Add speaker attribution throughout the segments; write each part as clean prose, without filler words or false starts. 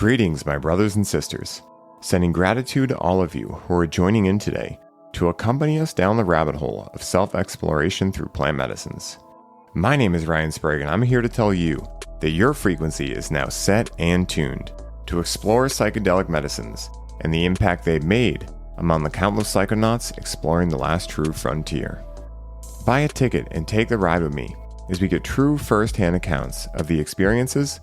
Speaker 1: Greetings, my brothers and sisters. Sending gratitude to all of you who are joining in today to accompany us down the rabbit hole of self-exploration through plant medicines. My name is Ryan Sprague, and I'm here to tell you that your frequency is now set and tuned to explore psychedelic medicines and the impact they've made among the countless psychonauts exploring the last true frontier. Buy a ticket and take the ride with me as we get true first-hand accounts of the experiences,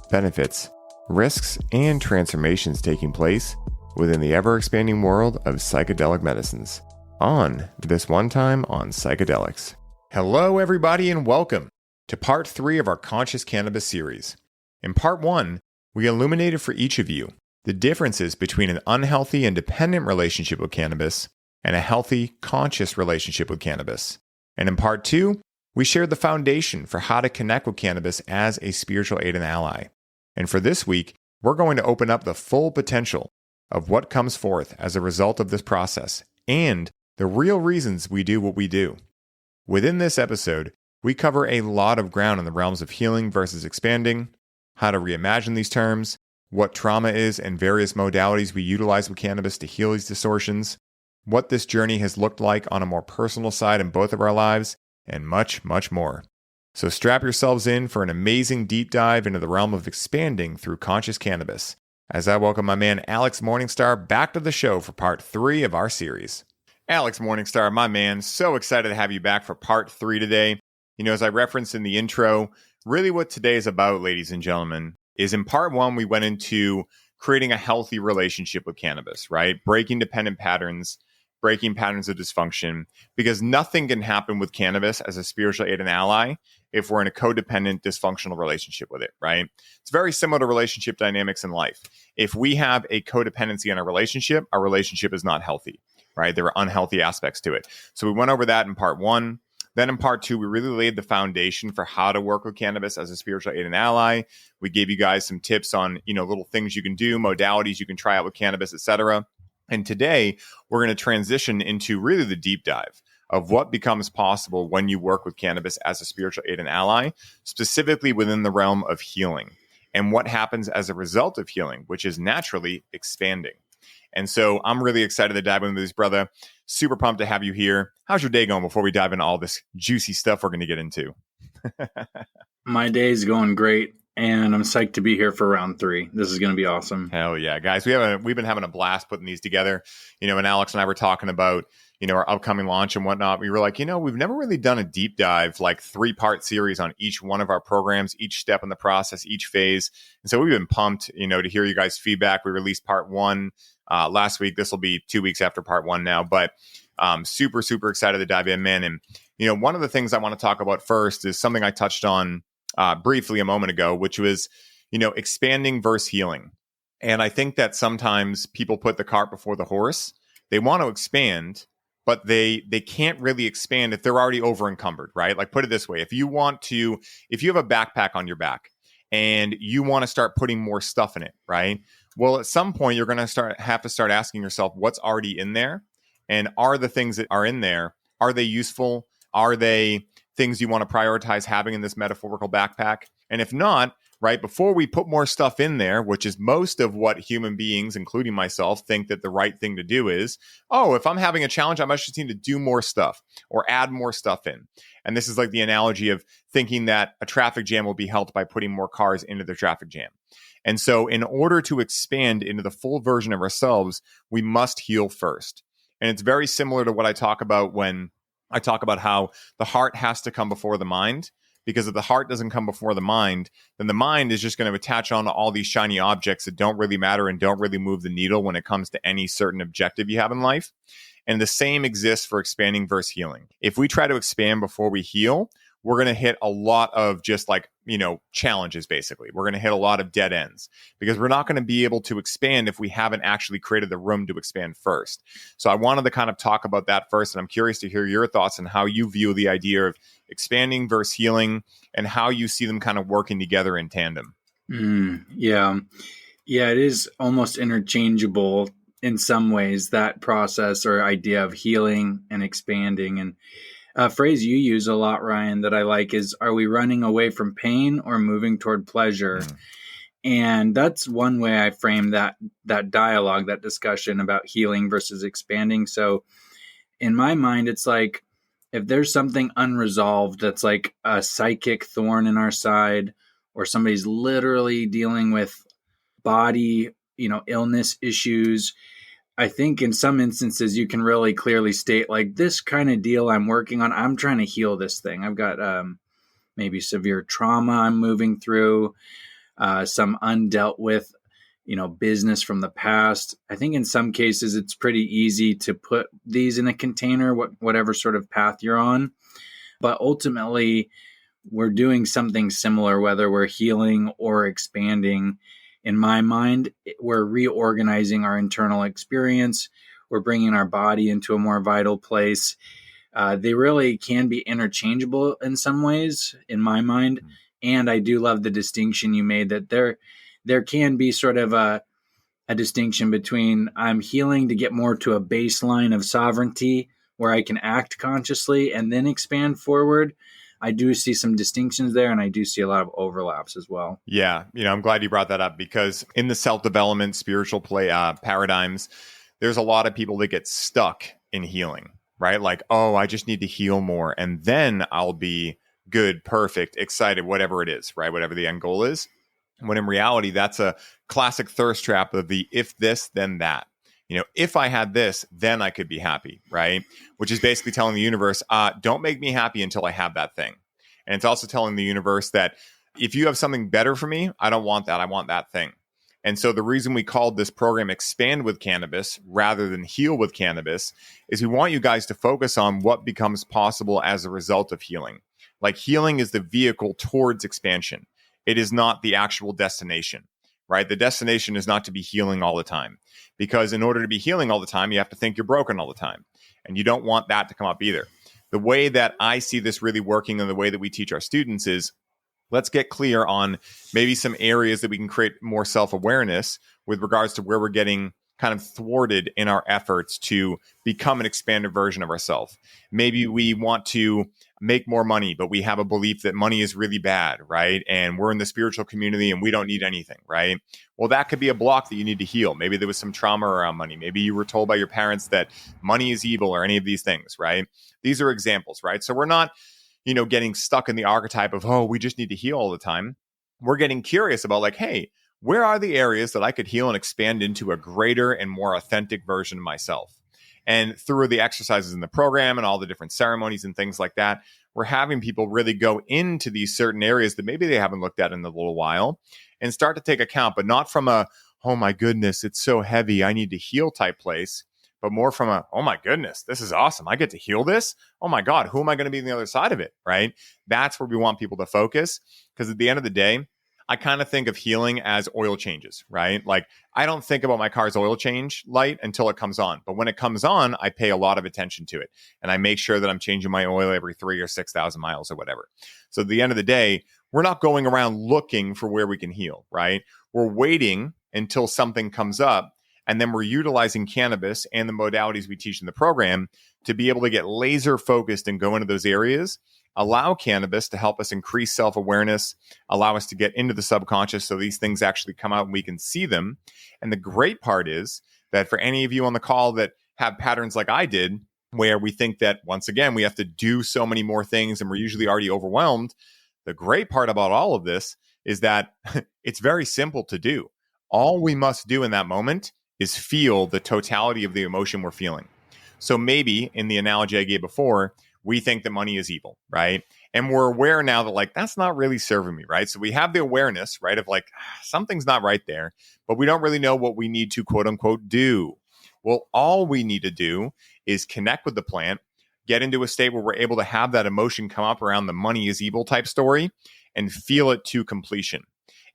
Speaker 1: benefits, risks, and transformations taking place within the ever-expanding world of psychedelic medicines on This One Time on Psychedelics. Hello, everybody, and welcome to Part 3 of our Conscious Cannabis series. In Part 1, we illuminated for each of you the differences between an unhealthy and dependent relationship with cannabis and a healthy, conscious relationship with cannabis. And in Part 2, we shared the foundation for how to connect with cannabis as a spiritual aid and ally. And for this week, we're going to open up the full potential of what comes forth as a result of this process and the real reasons we do what we do. Within this episode, we cover a lot of ground in the realms of healing versus expanding, how to reimagine these terms, what trauma is and various modalities we utilize with cannabis to heal these distortions, what this journey has looked like on a more personal side in both of our lives, and much, much more. So strap yourselves in for an amazing deep dive into the realm of expanding through conscious cannabis, as I welcome my man Alex Morningstar back to the show for Part 3 of our series. Alex Morningstar, my man, so excited to have you back for Part 3 today. You know, as I referenced in the intro, really what today is about, ladies and gentlemen, is in Part 1, we went into creating a healthy relationship with cannabis, right? Breaking dependent patterns, breaking patterns of dysfunction, because nothing can happen with cannabis as a spiritual aid and ally if we're in a codependent, dysfunctional relationship with it, right? It's very similar to relationship dynamics in life. If we have a codependency in our relationship is not healthy, right? There are unhealthy aspects to it. So we went over that in Part 1. Then in Part 2, we really laid the foundation for how to work with cannabis as a spiritual aid and ally. We gave you guys some tips on, little things you can do, modalities you can try out with cannabis, etc. And today, we're going to transition into really the deep dive of what becomes possible when you work with cannabis as a spiritual aid and ally, specifically within the realm of healing, and what happens as a result of healing, which is naturally expanding. And so I'm really excited to dive into this, brother. Super pumped to have you here. How's your day going before we dive into all this juicy stuff we're going to get into?
Speaker 2: My day's going great, and I'm psyched to be here for round 3. This is going to be awesome.
Speaker 1: Hell yeah, guys. We've been having a blast putting these together. And Alex and I were talking about, our upcoming launch and whatnot. We were like, we've never really done a deep dive, like 3-part series on each one of our programs, each step in the process, each phase. And so we've been pumped, to hear you guys' feedback. We released Part 1 last week. This will be 2 weeks after Part 1 now, but super, super excited to dive in, man. And, one of the things I want to talk about first is something I touched on briefly a moment ago, which was, expanding versus healing. And I think that sometimes people put the cart before the horse. They want to expand, but they can't really expand if they're already over encumbered, right? Like, put it this way. If you have a backpack on your back and you want to start putting more stuff in it, right? Well, at some point you're going to have to start asking yourself what's already in there, and are the things that are in there, are they useful? Are they things you want to prioritize having in this metaphorical backpack? And if not, right, before we put more stuff in there, which is most of what human beings, including myself, think that the right thing to do is, if I'm having a challenge, I must just need to do more stuff or add more stuff in. And this is like the analogy of thinking that a traffic jam will be helped by putting more cars into the traffic jam. And so in order to expand into the full version of ourselves, we must heal first. And it's very similar to what I talk about when I talk about how the heart has to come before the mind. Because if the heart doesn't come before the mind, then the mind is just going to attach on to all these shiny objects that don't really matter and don't really move the needle when it comes to any certain objective you have in life. And the same exists for expanding versus healing. If we try to expand before we heal, we're going to hit a lot of just challenges, basically. We're going to hit a lot of dead ends because we're not going to be able to expand if we haven't actually created the room to expand first. So I wanted to kind of talk about that first, and I'm curious to hear your thoughts on how you view the idea of expanding versus healing and how you see them kind of working together in tandem.
Speaker 2: Yeah, it is almost interchangeable in some ways, that process or idea of healing and expanding. And a phrase you use a lot, Ryan, that I like is, are we running away from pain or moving toward pleasure? And that's one way I frame that dialogue, that discussion about healing versus expanding. So in my mind, it's like if there's something unresolved that's like a psychic thorn in our side, or somebody's literally dealing with body, illness issues, I think in some instances you can really clearly state like this kind of deal I'm working on, I'm trying to heal this thing. I've got maybe severe trauma I'm moving through, some undealt with, business from the past. I think in some cases it's pretty easy to put these in a container, whatever sort of path you're on. But ultimately, we're doing something similar, whether we're healing or expanding. In my mind, we're reorganizing our internal experience. We're bringing our body into a more vital place. They really can be interchangeable in some ways, in my mind. And I do love the distinction you made that there can be sort of a distinction between I'm healing to get more to a baseline of sovereignty where I can act consciously and then expand forward. I do see some distinctions there, and I do see a lot of overlaps as well.
Speaker 1: Yeah, I'm glad you brought that up, because in the self-development, spiritual play paradigms, there's a lot of people that get stuck in healing, right? Like, oh, I just need to heal more, and then I'll be good, perfect, excited, whatever it is, right? Whatever the end goal is. When in reality, that's a classic thirst trap of the if this, then that. If I had this, then I could be happy, right? Which is basically telling the universe, don't make me happy until I have that thing. And it's also telling the universe that if you have something better for me, I don't want that. I want that thing. And so the reason we called this program Expand with Cannabis rather than Heal with Cannabis is we want you guys to focus on what becomes possible as a result of healing. Like, healing is the vehicle towards expansion. It is not the actual destination, right? The destination is not to be healing all the time, because in order to be healing all the time, you have to think you're broken all the time. And you don't want that to come up either. The way that I see this really working and the way that we teach our students is, let's get clear on maybe some areas that we can create more self-awareness with regards to where we're getting kind of thwarted in our efforts to become an expanded version of ourselves. Maybe we want to make more money, but we have a belief that money is really bad, right? And we're in the spiritual community and we don't need anything, right? Well, that could be a block that you need to heal. Maybe there was some trauma around money. Maybe you were told by your parents that money is evil, or any of these things, right? These are examples, right? So we're not, getting stuck in the archetype of, oh, we just need to heal all the time. We're getting curious about like, hey, where are the areas that I could heal and expand into a greater and more authentic version of myself? And through the exercises in the program and all the different ceremonies and things like that, we're having people really go into these certain areas that maybe they haven't looked at in a little while and start to take account, but not from a, oh my goodness, it's so heavy, I need to heal type place, but more from a, oh my goodness, this is awesome, I get to heal this. Oh my God, who am I going to be on the other side of it, right? That's where we want people to focus, because at the end of the day, I kind of think of healing as oil changes, right? Like, I don't think about my car's oil change light until it comes on. But when it comes on, I pay a lot of attention to it. And I make sure that I'm changing my oil every 3,000 or 6,000 miles or whatever. So at the end of the day, we're not going around looking for where we can heal, right? We're waiting until something comes up. And then we're utilizing cannabis and the modalities we teach in the program to be able to get laser focused and go into those areas. Allow cannabis to help us increase self-awareness, allow us to get into the subconscious so these things actually come out and we can see them. And the great part is that for any of you on the call that have patterns like I did, where we think that, once again, we have to do so many more things and we're usually already overwhelmed, the great part about all of this is that it's very simple to do. All we must do in that moment is feel the totality of the emotion we're feeling. So maybe in the analogy I gave before, we think that money is evil, right? And we're aware now that like, that's not really serving me, right? So we have the awareness, right? Of like, something's not right there, but we don't really know what we need to quote unquote do. Well, all we need to do is connect with the plant, get into a state where we're able to have that emotion come up around the money is evil type story and feel it to completion.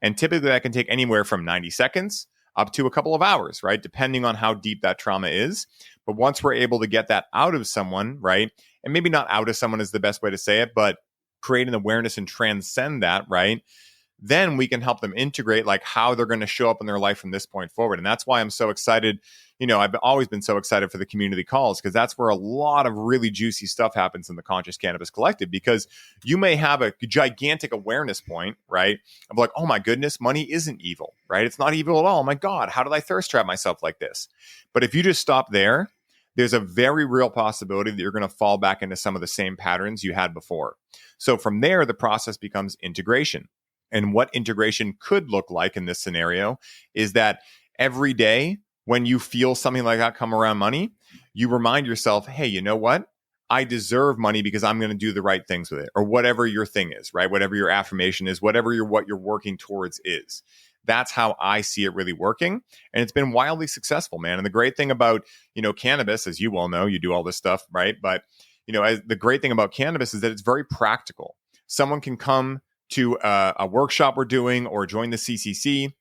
Speaker 1: And typically that can take anywhere from 90 seconds up to a couple of hours, right? Depending on how deep that trauma is. But once we're able to get that out of someone, right? And maybe not out of someone is the best way to say it, but create an awareness and transcend that, right? then we can help them integrate like how they're going to show up in their life from this point forward. And that's why I'm so excited. I've always been so excited for the community calls, because that's where a lot of really juicy stuff happens in the Conscious Cannabis Collective, because you may have a gigantic awareness point, right? Of like, oh my goodness, money isn't evil, right? It's not evil at all. Oh my God, how did I thirst trap myself like this? But if you just stop there, there's a very real possibility that you're going to fall back into some of the same patterns you had before. So from there, the process becomes integration. And what integration could look like in this scenario is that every day when you feel something like that come around money, you remind yourself, hey, you know what? I deserve money because I'm going to do the right things with it, or whatever your thing is, right? Whatever your affirmation is, what you're working towards is. That's how I see it really working. And it's been wildly successful, man. And the great thing about, cannabis, as you well know, you do all this stuff, right? But, the great thing about cannabis is that it's very practical. Someone can come to a workshop we're doing or join the CCC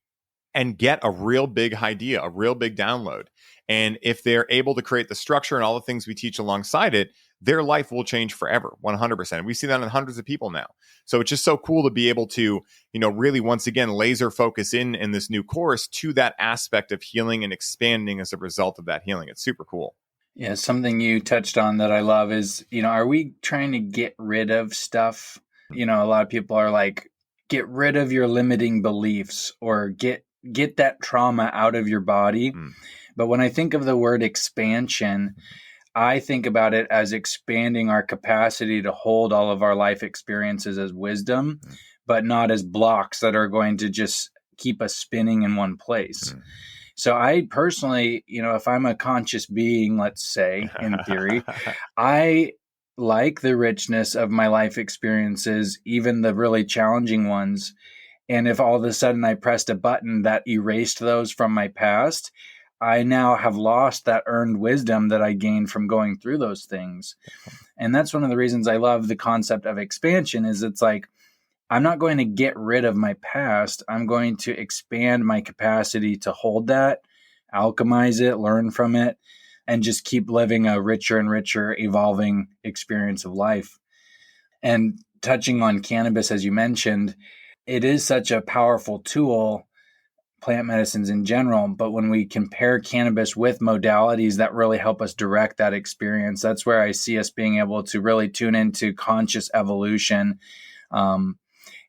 Speaker 1: and get a real big idea, a real big download. And if they're able to create the structure and all the things we teach alongside it, their life will change forever, 100%. We see that in hundreds of people now. So it's just so cool to be able to, really, once again, laser focus in this new course to that aspect of healing and expanding as a result of that healing. It's super cool.
Speaker 2: Yeah, something you touched on that I love is, are we trying to get rid of stuff? A lot of people are like, get rid of your limiting beliefs or get that trauma out of your body. But when I think of the word expansion, I think about it as expanding our capacity to hold all of our life experiences as wisdom, but not as blocks that are going to just keep us spinning in one place. So I personally, if I'm a conscious being, let's say, in theory, I like the richness of my life experiences, even the really challenging ones. And if all of a sudden I pressed a button that erased those from my past, I now have lost that earned wisdom that I gained from going through those things. And that's one of the reasons I love the concept of expansion is it's like, I'm not going to get rid of my past. I'm going to expand my capacity to hold that, alchemize it, learn from it, and just keep living a richer and richer evolving experience of life. And touching on cannabis, as you mentioned, it is such a powerful tool, plant medicines in general, but when we compare cannabis with modalities that really help us direct that experience, that's where I see us being able to really tune into conscious evolution,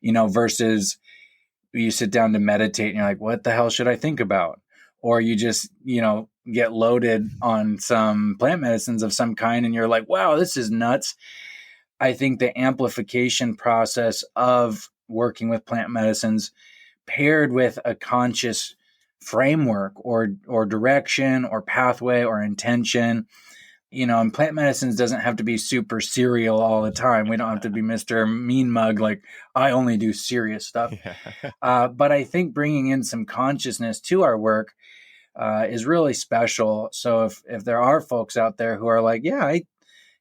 Speaker 2: versus you sit down to meditate and you're like, what the hell should I think about? Or you just, get loaded on some plant medicines of some kind and you're like, wow, this is nuts. I think the amplification process of working with plant medicines paired with a conscious framework or direction or pathway or intention, and plant medicines doesn't have to be super serial all the time. We don't have to be Mr. Mean Mug, like I only do serious stuff. But I think bringing in some consciousness to our work is really special. So if there are folks out there who are like, yeah, I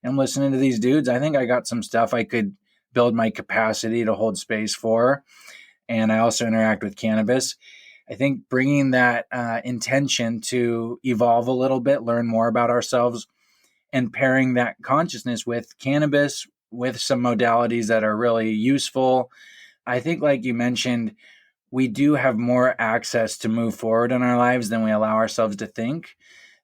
Speaker 2: am listening to these dudes, I think I got some stuff I could build my capacity to hold space for. And I also interact with cannabis. I think bringing that intention to evolve a little bit, learn more about ourselves, and pairing that consciousness with cannabis, with some modalities that are really useful. I think, like you mentioned, we do have more access to move forward in our lives than we allow ourselves to think.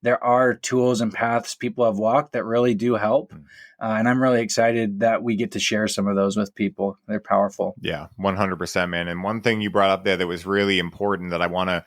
Speaker 2: There are tools and paths people have walked that really do help. And I'm really excited that we get to share some of those with people. They're powerful.
Speaker 1: Yeah, 100%, man. And one thing you brought up there that was really important that I want to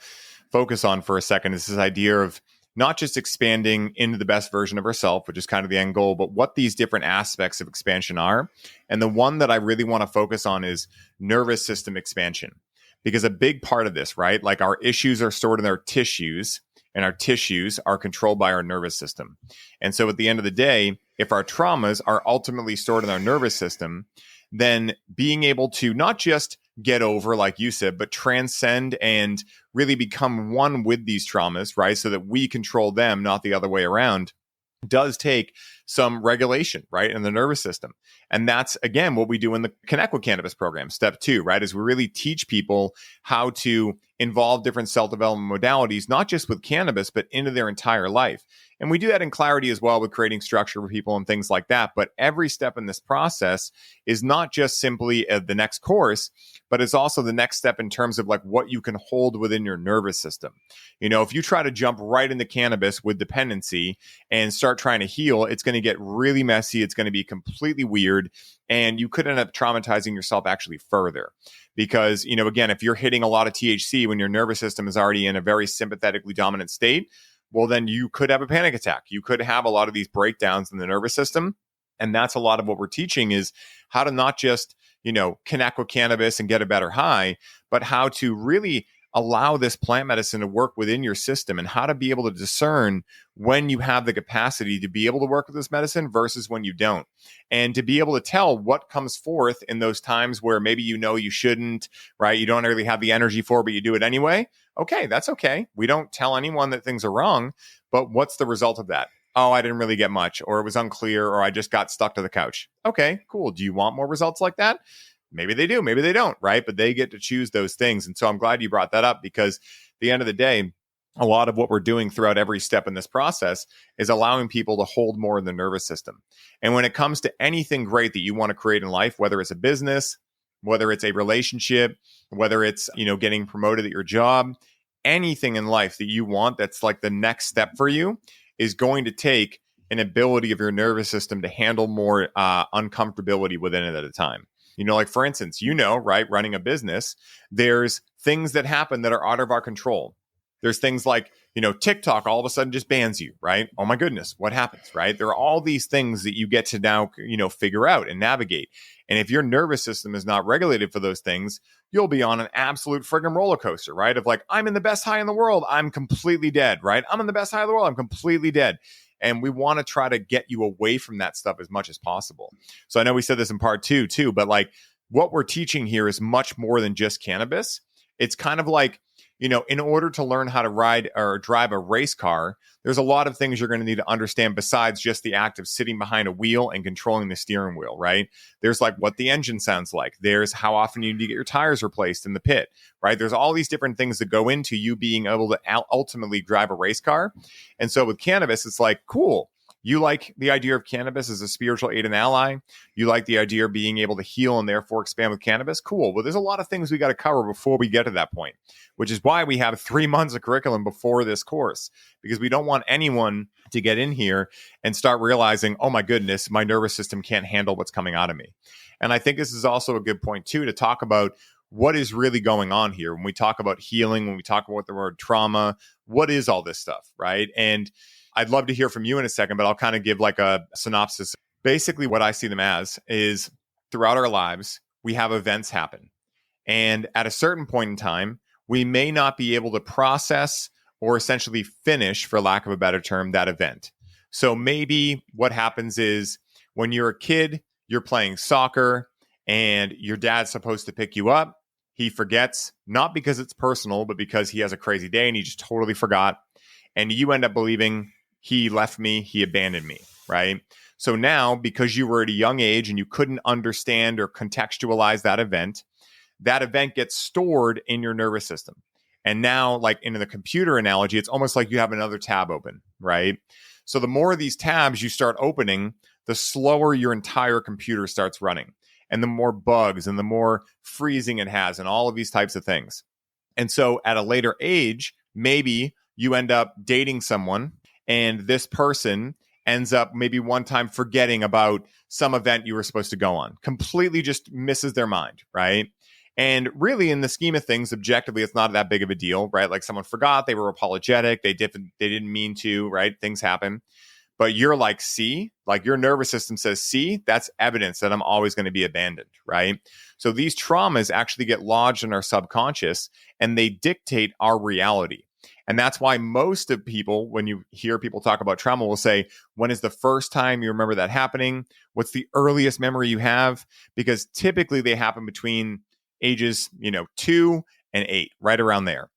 Speaker 1: focus on for a second is this idea of not just expanding into the best version of ourselves, which is kind of the end goal, but what these different aspects of expansion are. And the one that I really want to focus on is nervous system expansion. Because a big part of this, right? Like our issues are stored in our tissues, and our tissues are controlled by our nervous system. And so at the end of the day, if our traumas are ultimately stored in our nervous system, then being able to not just get over, like you said, but transcend and really become one with these traumas, right? So that we control them, not the other way around, does take some regulation, right, in the nervous system. And that's, again, what we do in the Connect with Cannabis program. Step 2, right, is we really teach people how to involve different self-development modalities, not just with cannabis, but into their entire life. And we do that in clarity as well with creating structure for people and things like that. But every step in this process is not just simply the next course, but it's also the next step in terms of like what you can hold within your nervous system. You know, if you try to jump right into cannabis with dependency and start trying to heal, it's going to get really messy. It's going to be completely weird. And you could end up traumatizing yourself actually further. Because, you know, again, if you're hitting a lot of THC when your nervous system is already in a very sympathetically dominant state, well, then you could have a panic attack. You could have a lot of these breakdowns in the nervous system. And that's a lot of what we're teaching is how to not just, you know, connect with cannabis and get a better high, but how to really allow this plant medicine to work within your system and how to be able to discern when you have the capacity to be able to work with this medicine versus when you don't. And to be able to tell what comes forth in those times where maybe you know you shouldn't, right? You don't really have the energy for it, but you do it anyway. Okay, that's okay. We don't tell anyone that things are wrong, but what's the result of that? Oh, I didn't really get much, or it was unclear, or I just got stuck to the couch. Okay, cool. Do you want more results like that? Maybe they do, maybe they don't, right? But they get to choose those things. And so I'm glad you brought that up because at the end of the day, a lot of what we're doing throughout every step in this process is allowing people to hold more in the nervous system. And when it comes to anything great that you want to create in life, whether it's a business, whether it's a relationship, whether it's, you know, getting promoted at your job, anything in life that you want that's like the next step for you is going to take an ability of your nervous system to handle more uncomfortability within it at a time. You know, like for instance, you know, right, running a business, there's things that happen that are out of our control. There's things like, you know, TikTok all of a sudden just bans you, right? Oh my goodness, what happens, right? There are all these things that you get to now, you know, figure out and navigate. And if your nervous system is not regulated for those things, you'll be on an absolute friggin' roller coaster, right? Of like, I'm in the best high in the world, I'm completely dead, right? I'm in the best high in the world, I'm completely dead. And we want to try to get you away from that stuff as much as possible. So I know we said this in part 2 too, but like what we're teaching here is much more than just cannabis. It's kind of like, you know, in order to learn how to ride or drive a race car, there's a lot of things you're going to need to understand besides just the act of sitting behind a wheel and controlling the steering wheel, right? There's like what the engine sounds like. There's how often you need to get your tires replaced in the pit, right? There's all these different things that go into you being able to ultimately drive a race car. And so with cannabis, it's like, cool. You like the idea of cannabis as a spiritual aid and ally. You like the idea of being able to heal and therefore expand with cannabis. Cool. Well, there's a lot of things we got to cover before we get to that point, which is why we have 3 months of curriculum before this course, because we don't want anyone to get in here and start realizing, oh my goodness, my nervous system can't handle what's coming out of me. And I think this is also a good point too, to talk about what is really going on here. When we talk about healing, when we talk about the word trauma, what is all this stuff, right? And I'd love to hear from you in a second, but I'll kind of give like a synopsis. Basically, what I see them as is throughout our lives, we have events happen. And at a certain point in time, we may not be able to process or essentially finish, for lack of a better term, that event. So maybe what happens is when you're a kid, you're playing soccer and your dad's supposed to pick you up. He forgets, not because it's personal, but because he has a crazy day and he just totally forgot. And you end up believing, he left me, he abandoned me, right? So now, because you were at a young age and you couldn't understand or contextualize that event gets stored in your nervous system. And now, like in the computer analogy, it's almost like you have another tab open, right? So the more of these tabs you start opening, the slower your entire computer starts running, and the more bugs and the more freezing it has and all of these types of things. And so at a later age, maybe you end up dating someone and this person ends up maybe one time forgetting about some event you were supposed to go on, completely just misses their mind, right? And really, in the scheme of things, objectively, it's not that big of a deal, right? Like someone forgot, they were apologetic, they didn't mean to, right? Things happen. But you're like, see, like your nervous system says, see, that's evidence that I'm always going to be abandoned, right? So these traumas actually get lodged in our subconscious and they dictate our reality. And that's why most of people, when you hear people talk about trauma, will say, when is the first time you remember that happening? What's the earliest memory you have? Because typically they happen between ages, 2 and 8, right around there.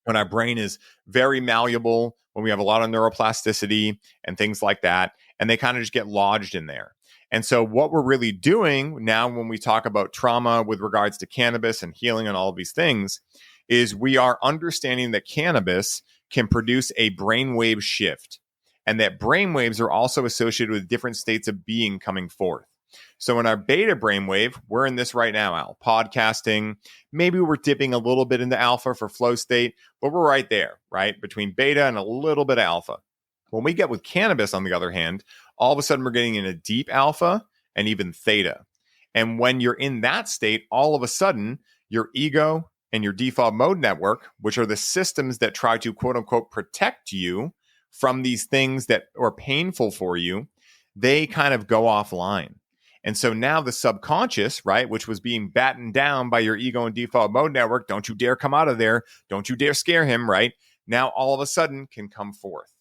Speaker 1: When our brain is very malleable, when we have a lot of neuroplasticity and things like that. and they kind of just get lodged in there. And so what we're really doing now when we talk about trauma with regards to cannabis and healing and all of these things is we are understanding that cannabis can produce a brainwave shift, and that brainwaves are also associated with different states of being coming forth. So in our beta brainwave, we're in this right now, Al, podcasting. Maybe we're dipping a little bit into alpha for flow state, but we're right there, right? Between beta and a little bit of alpha. When we get with cannabis, on the other hand, all of a sudden we're getting in a deep alpha and even theta. And when you're in that state, all of a sudden your ego and your default mode network, which are the systems that try to quote unquote protect you from these things that are painful for you, they kind of go offline. And so now the subconscious, right, which was being battened down by your ego and default mode network, don't you dare come out of there, don't you dare scare him, right? Now all of a sudden can come forth.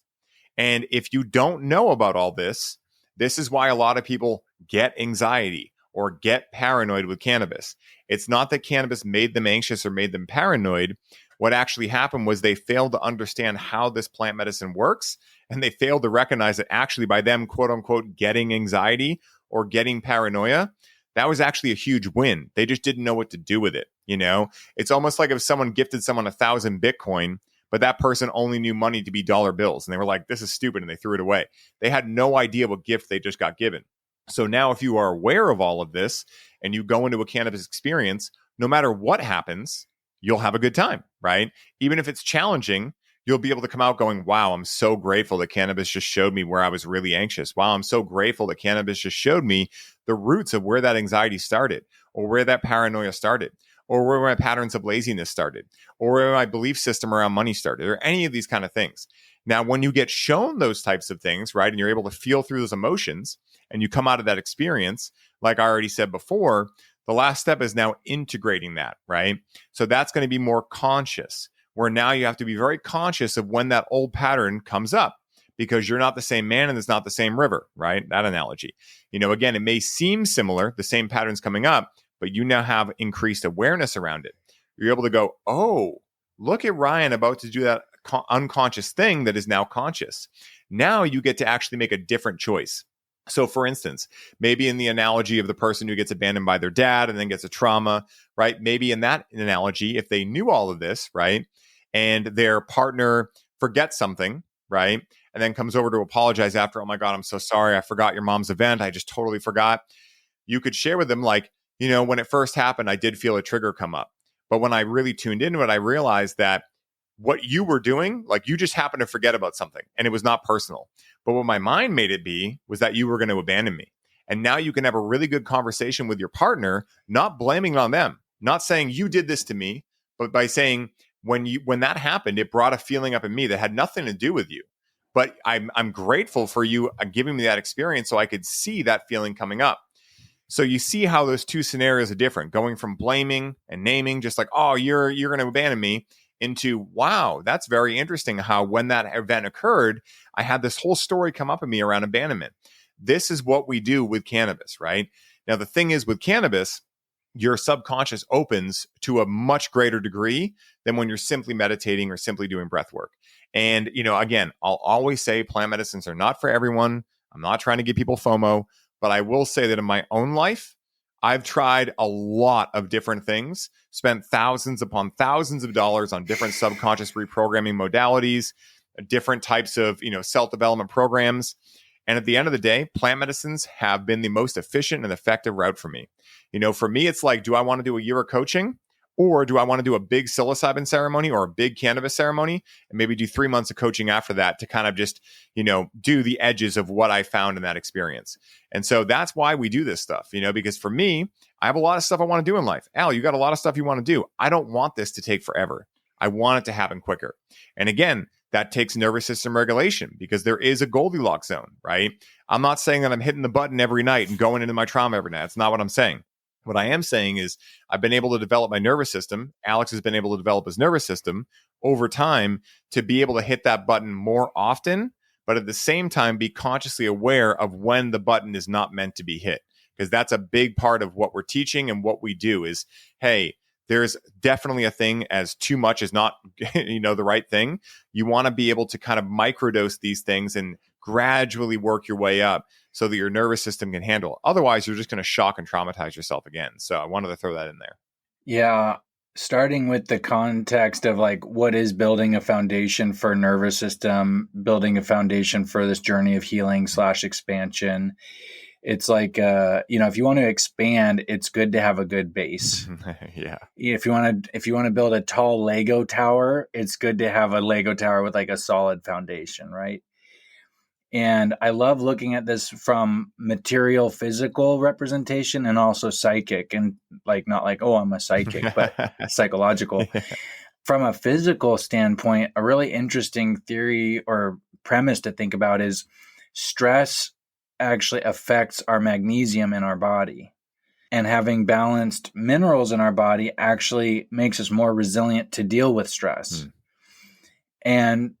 Speaker 1: And if you don't know about all this, this is why a lot of people get anxiety or get paranoid with cannabis. It's not that cannabis made them anxious or made them paranoid. What actually happened was they failed to understand how this plant medicine works, and they failed to recognize that actually by them, quote unquote, getting anxiety or getting paranoia, that was actually a huge win. They just didn't know what to do with it. You know, it's almost like if someone gifted someone 1,000 Bitcoin, but that person only knew money to be dollar bills. And they were like, this is stupid. And they threw it away. They had no idea what gift they just got given. So now if you are aware of all of this and you go into a cannabis experience, no matter what happens, you'll have a good time, right? Even if it's challenging, you'll be able to come out going, wow, I'm so grateful that cannabis just showed me where I was really anxious. Wow, I'm so grateful that cannabis just showed me the roots of where that anxiety started, or where that paranoia started, or where my patterns of laziness started, or where my belief system around money started, or any of these kind of things. Now, when you get shown those types of things, right, and you're able to feel through those emotions, and you come out of that experience, like I already said before, the last step is now integrating that, right? So that's going to be more conscious, where now you have to be very conscious of when that old pattern comes up, because you're not the same man and it's not the same river, right? That analogy. You know, again, it may seem similar, the same patterns coming up, but you now have increased awareness around it. You're able to go, oh, look at Ryan about to do that unconscious thing that is now conscious. Now you get to actually make a different choice. So for instance, maybe in the analogy of the person who gets abandoned by their dad and then gets a trauma, right? Maybe in that analogy, if they knew all of this, right? And their partner forgets something, right? And then comes over to apologize after, oh my God, I'm so sorry. I forgot your mom's event. I just totally forgot. You could share with them like, you know, when it first happened, I did feel a trigger come up. But when I really tuned into it, I realized that what you were doing, like you just happened to forget about something and it was not personal. But what my mind made it be was that you were going to abandon me. And now you can have a really good conversation with your partner, not blaming it on them, not saying you did this to me, but by saying when that happened, it brought a feeling up in me that had nothing to do with you. But I'm grateful for you giving me that experience so I could see that feeling coming up. So you see how those two scenarios are different, going from blaming and naming, just like, oh, you're going to abandon me, into, wow, that's very interesting how when that event occurred, I had this whole story come up in me around abandonment. This is what we do with cannabis, right? Now, the thing is with cannabis, your subconscious opens to a much greater degree than when you're simply meditating or simply doing breath work. And, you know, again, I'll always say plant medicines are not for everyone. I'm not trying to give people FOMO, but I will say that in my own life, I've tried a lot of different things, spent thousands upon thousands of dollars on different subconscious reprogramming modalities, different types of, you know, self-development programs. And at the end of the day, plant medicines have been the most efficient and effective route for me. You know, for me, it's like, do I want to do a year of coaching? Or do I want to do a big psilocybin ceremony or a big cannabis ceremony and maybe do 3 months of coaching after that to kind of just, you know, do the edges of what I found in that experience? And so that's why we do this stuff, you know, because for me, I have a lot of stuff I want to do in life. Al, you got a lot of stuff you want to do. I don't want this to take forever. I want it to happen quicker. And again, that takes nervous system regulation because there is a Goldilocks zone, right? I'm not saying that I'm hitting the button every night and going into my trauma every night. That's not what I'm saying. What I am saying is I've been able to develop my nervous system. Alex has been able to develop his nervous system over time to be able to hit that button more often, but at the same time, be consciously aware of when the button is not meant to be hit. Because that's a big part of what we're teaching and what we do is, hey, there's definitely a thing as too much is not, you know, the right thing. You want to be able to kind of microdose these things and gradually work your way up so that your nervous system can handle it. Otherwise, you're just going to shock and traumatize yourself again. So I wanted to throw that in there.
Speaker 2: Yeah. Starting with the context of like what is building a foundation for nervous system, building a foundation for this journey of healing / expansion. It's like, if you want to expand, it's good to have a good base.
Speaker 1: Yeah.
Speaker 2: If you want to build a tall Lego tower, it's good to have a Lego tower with like a solid foundation, right? And I love looking at this from material, physical representation and also psychic, and like, not like, oh, I'm a psychic, but psychological.
Speaker 1: Yeah.
Speaker 2: From a physical standpoint, a really interesting theory or premise to think about is stress actually affects our magnesium in our body. And having balanced minerals in our body actually makes us more resilient to deal with stress. And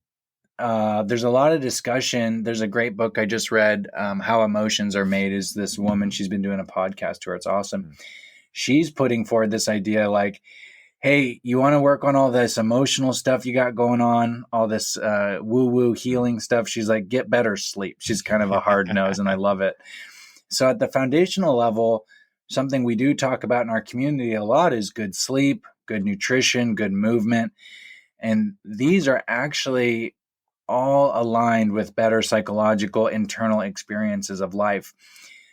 Speaker 2: there's a lot of discussion. There's a great book I just read, How Emotions Are Made, is this woman. She's been doing a podcast tour. It's awesome. She's putting forward this idea like, hey, you want to work on all this emotional stuff you got going on, all this woo-woo healing stuff. She's like, get better sleep. She's kind of a hard nose, and I love it. So at the foundational level, something we do talk about in our community a lot is good sleep, good nutrition, good movement. And these are actually all aligned with better psychological internal experiences of life.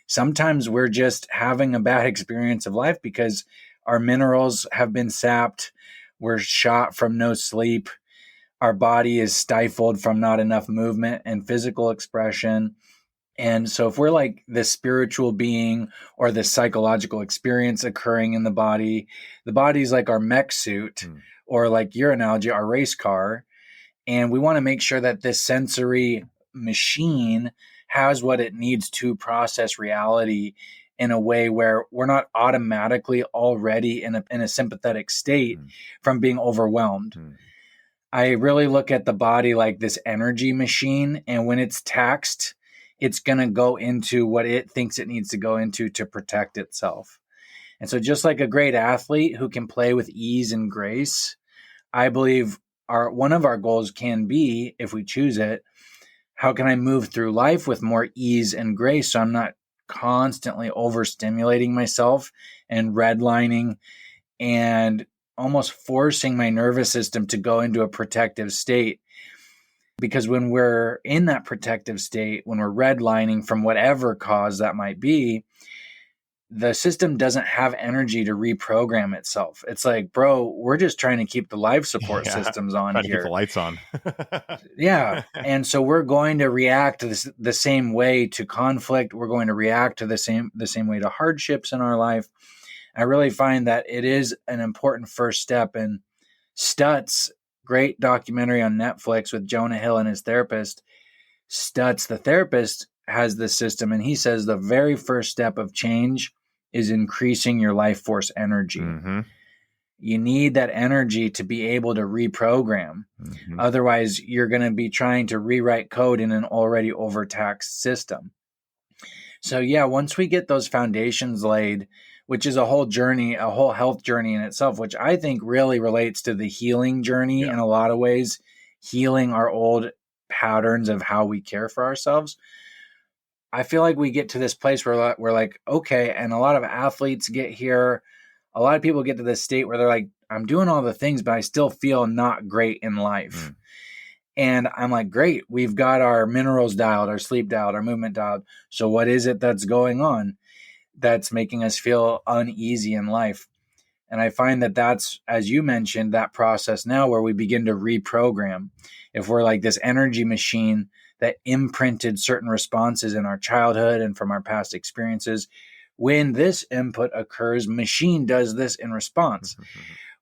Speaker 2: Sometimes we're just having a bad experience of life because our minerals have been sapped. We're shot from no sleep. Our body is stifled from not enough movement and physical expression. And so if we're like the spiritual being or the psychological experience occurring in the body's like our mech suit, or like your analogy, our race car. And we want to make sure that this sensory machine has what it needs to process reality in a way where we're not automatically already in a sympathetic state from being overwhelmed. I really look at the body like this energy machine, and when it's taxed, it's going to go into what it thinks it needs to go into to protect itself. And so just like a great athlete who can play with ease and grace, I believe one of our goals can be, if we choose it, how can I move through life with more ease and grace so I'm not constantly overstimulating myself and redlining and almost forcing my nervous system to go into a protective state. Because when we're in that protective state, when we're redlining from whatever cause that might be, the system doesn't have energy to reprogram itself. It's like, bro, we're just trying to keep the life support systems on
Speaker 1: trying
Speaker 2: here.
Speaker 1: To keep the lights on.
Speaker 2: Yeah. And so we're going to react to the same way to conflict. We're going to react to the same way to hardships in our life. I really find that it is an important first step. And Stutz, great documentary on Netflix with Jonah Hill and his therapist. Stutz, the therapist, has this system, and he says the very first step of change is increasing your life force energy. You need that energy to be able to reprogram. Otherwise, you're going to be trying to rewrite code in an already overtaxed system. So yeah, once we get those foundations laid, which is a whole journey, a whole health journey in itself, which I think really relates to the healing journey in a lot of ways, healing our old patterns of how we care for ourselves. I feel like we get to this place where we're like, okay, and a lot of athletes get here. A lot of people get to this state where they're like, I'm doing all the things, but I still feel not great in life. And I'm like, great, we've got our minerals dialed, our sleep dialed, our movement dialed. So what is it that's going on that's making us feel uneasy in life? And I find that that's, as you mentioned, that process now where we begin to reprogram. If we're like this energy machine that imprinted certain responses in our childhood and from our past experiences, when this input occurs, machine does this in response.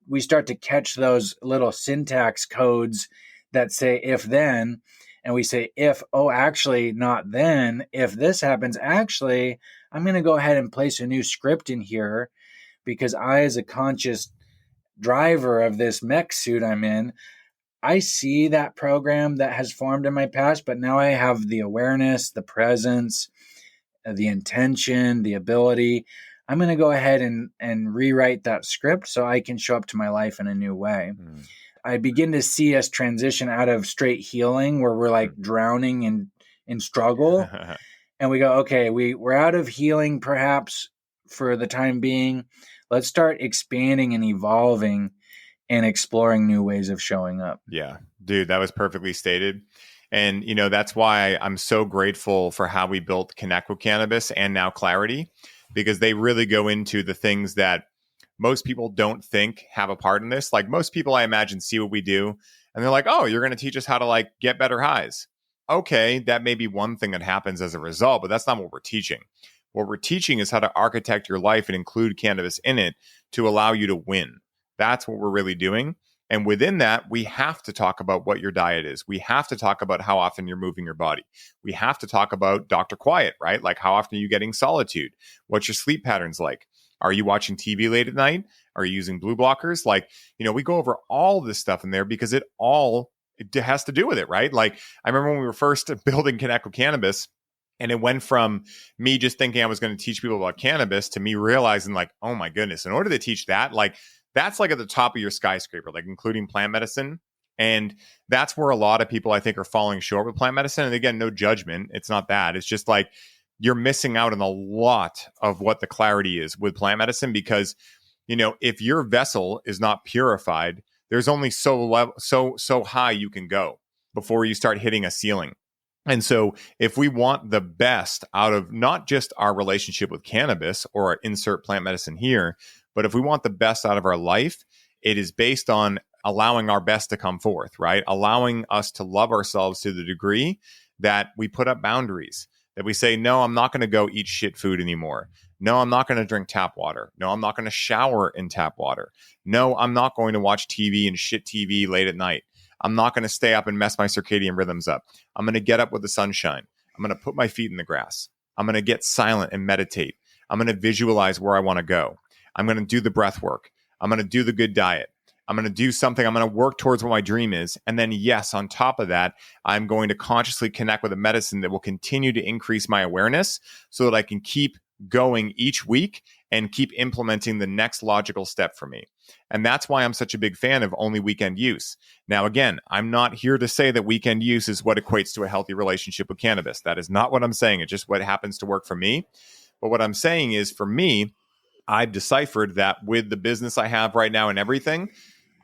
Speaker 2: We start to catch those little syntax codes that say if then, and we say if, oh, actually not then, if this happens, actually, I'm going to go ahead and place a new script in here because I, as a conscious driver of this mech suit I'm in, I see that program that has formed in my past, but now I have the awareness, the presence, the intention, the ability. I'm going to go ahead and rewrite that script so I can show up to my life in a new way. I begin to see us transition out of straight healing where we're like drowning in in struggle. And we go, okay, we're out of healing perhaps for the time being. Let's start expanding and evolving and exploring new ways of showing up.
Speaker 1: Yeah, dude, that was perfectly stated. And, that's why I'm so grateful for how we built Connect with Cannabis and now Clarity, because they really go into the things that most people don't think have a part in this. Like most people, I imagine, see what we do and they're like, oh, you're going to teach us how to like get better highs. Okay, that may be one thing that happens as a result, but that's not what we're teaching. What we're teaching is how to architect your life and include cannabis in it to allow you to win. That's what we're really doing. And within that, we have to talk about what your diet is. We have to talk about how often you're moving your body. We have to talk about Dr. Quiet, right? Like how often are you getting solitude? What's your sleep patterns like? Are you watching TV late at night? Are you using blue blockers? Like, we go over all this stuff in there because it has to do with it, right? Like I remember when we were first building Connect with Cannabis, and it went from me just thinking I was going to teach people about cannabis to me realizing like, oh my goodness, in order to teach that, like that's like at the top of your skyscraper, like including plant medicine. And that's where a lot of people I think are falling short with plant medicine. And again, no judgment. It's not that. It's just like you're missing out on a lot of what the clarity is with plant medicine because, if your vessel is not purified, there's only so high you can go before you start hitting a ceiling. And so if we want the best out of not just our relationship with cannabis or our insert plant medicine here, but if we want the best out of our life, it is based on allowing our best to come forth, right? Allowing us to love ourselves to the degree that we put up boundaries, that we say, no, I'm not going to go eat shit food anymore. No, I'm not going to drink tap water. No, I'm not going to shower in tap water. No, I'm not going to watch TV and shit TV late at night. I'm not going to stay up and mess my circadian rhythms up. I'm going to get up with the sunshine. I'm going to put my feet in the grass. I'm going to get silent and meditate. I'm going to visualize where I want to go. I'm going to do the breath work. I'm going to do the good diet. I'm going to do something. I'm going to work towards what my dream is. And then, yes, on top of that, I'm going to consciously connect with a medicine that will continue to increase my awareness so that I can keep going each week and keep implementing the next logical step for me. And that's why I'm such a big fan of only weekend use. Now, again, I'm not here to say that weekend use is what equates to a healthy relationship with cannabis. That is not what I'm saying. It's just what happens to work for me. But what I'm saying is, for me, I've deciphered that with the business I have right now and everything,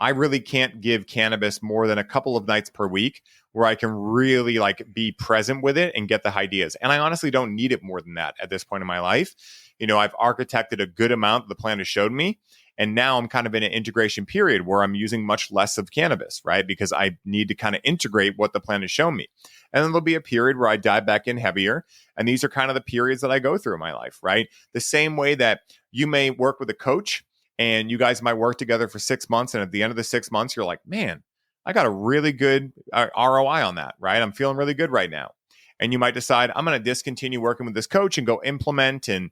Speaker 1: I really can't give cannabis more than a couple of nights per week where I can really like be present with it and get the ideas. And I honestly don't need it more than that at this point in my life. I've architected a good amount the plant has showed me. And now I'm kind of in an integration period where I'm using much less of cannabis, right? Because I need to kind of integrate what the plant has shown me. And then there'll be a period where I dive back in heavier. And these are kind of the periods that I go through in my life, right? The same way that you may work with a coach and you guys might work together for 6 months. And at the end of the 6 months, you're like, man, I got a really good ROI on that, right? I'm feeling really good right now. And you might decide, I'm going to discontinue working with this coach and go implement and,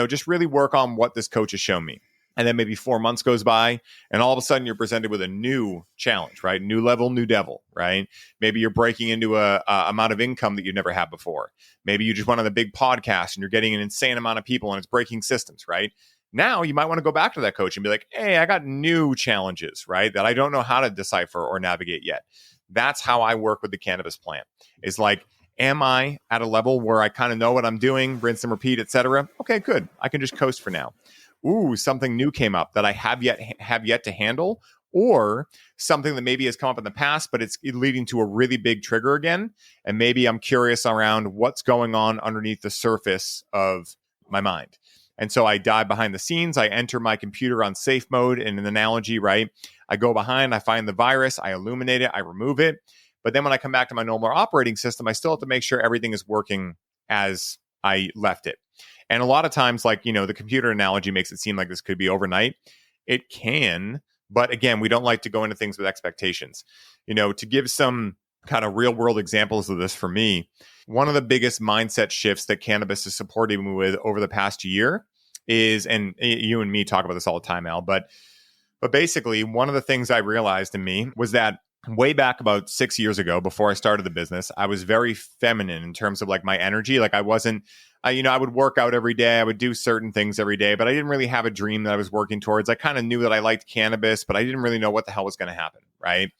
Speaker 1: just really work on what this coach has shown me. And then maybe 4 months goes by and all of a sudden you're presented with a new challenge, right? New level, new devil, right? Maybe you're breaking into a amount of income that you've never had before. Maybe you just went on a big podcast and you're getting an insane amount of people and it's breaking systems, right? Now you might want to go back to that coach and be like, hey, I got new challenges, right? That I don't know how to decipher or navigate yet. That's how I work with the cannabis plant. It's like, am I at a level where I kind of know what I'm doing, rinse and repeat, etc.? Okay, good. I can just coast for now. Ooh, something new came up that I have yet to handle, or something that maybe has come up in the past, but it's leading to a really big trigger again. And maybe I'm curious around what's going on underneath the surface of my mind. And so I dive behind the scenes. I enter my computer on safe mode in an analogy, right? I go behind, I find the virus, I illuminate it, I remove it. But then when I come back to my normal operating system, I still have to make sure everything is working as I left it. And a lot of times, like, the computer analogy makes it seem like this could be overnight. It can, but again, we don't like to go into things with expectations. To give some kind of real world examples of this for me, one of the biggest mindset shifts that cannabis is supporting me with over the past year is, and you and me talk about this all the time, Al, but basically one of the things I realized in me was that way back about 6 years ago, before I started the business, I was very feminine in terms of like my energy. Like I wasn't, I would work out every day. I would do certain things every day, but I didn't really have a dream that I was working towards. I kind of knew that I liked cannabis, but I didn't really know what the hell was going to happen. Right.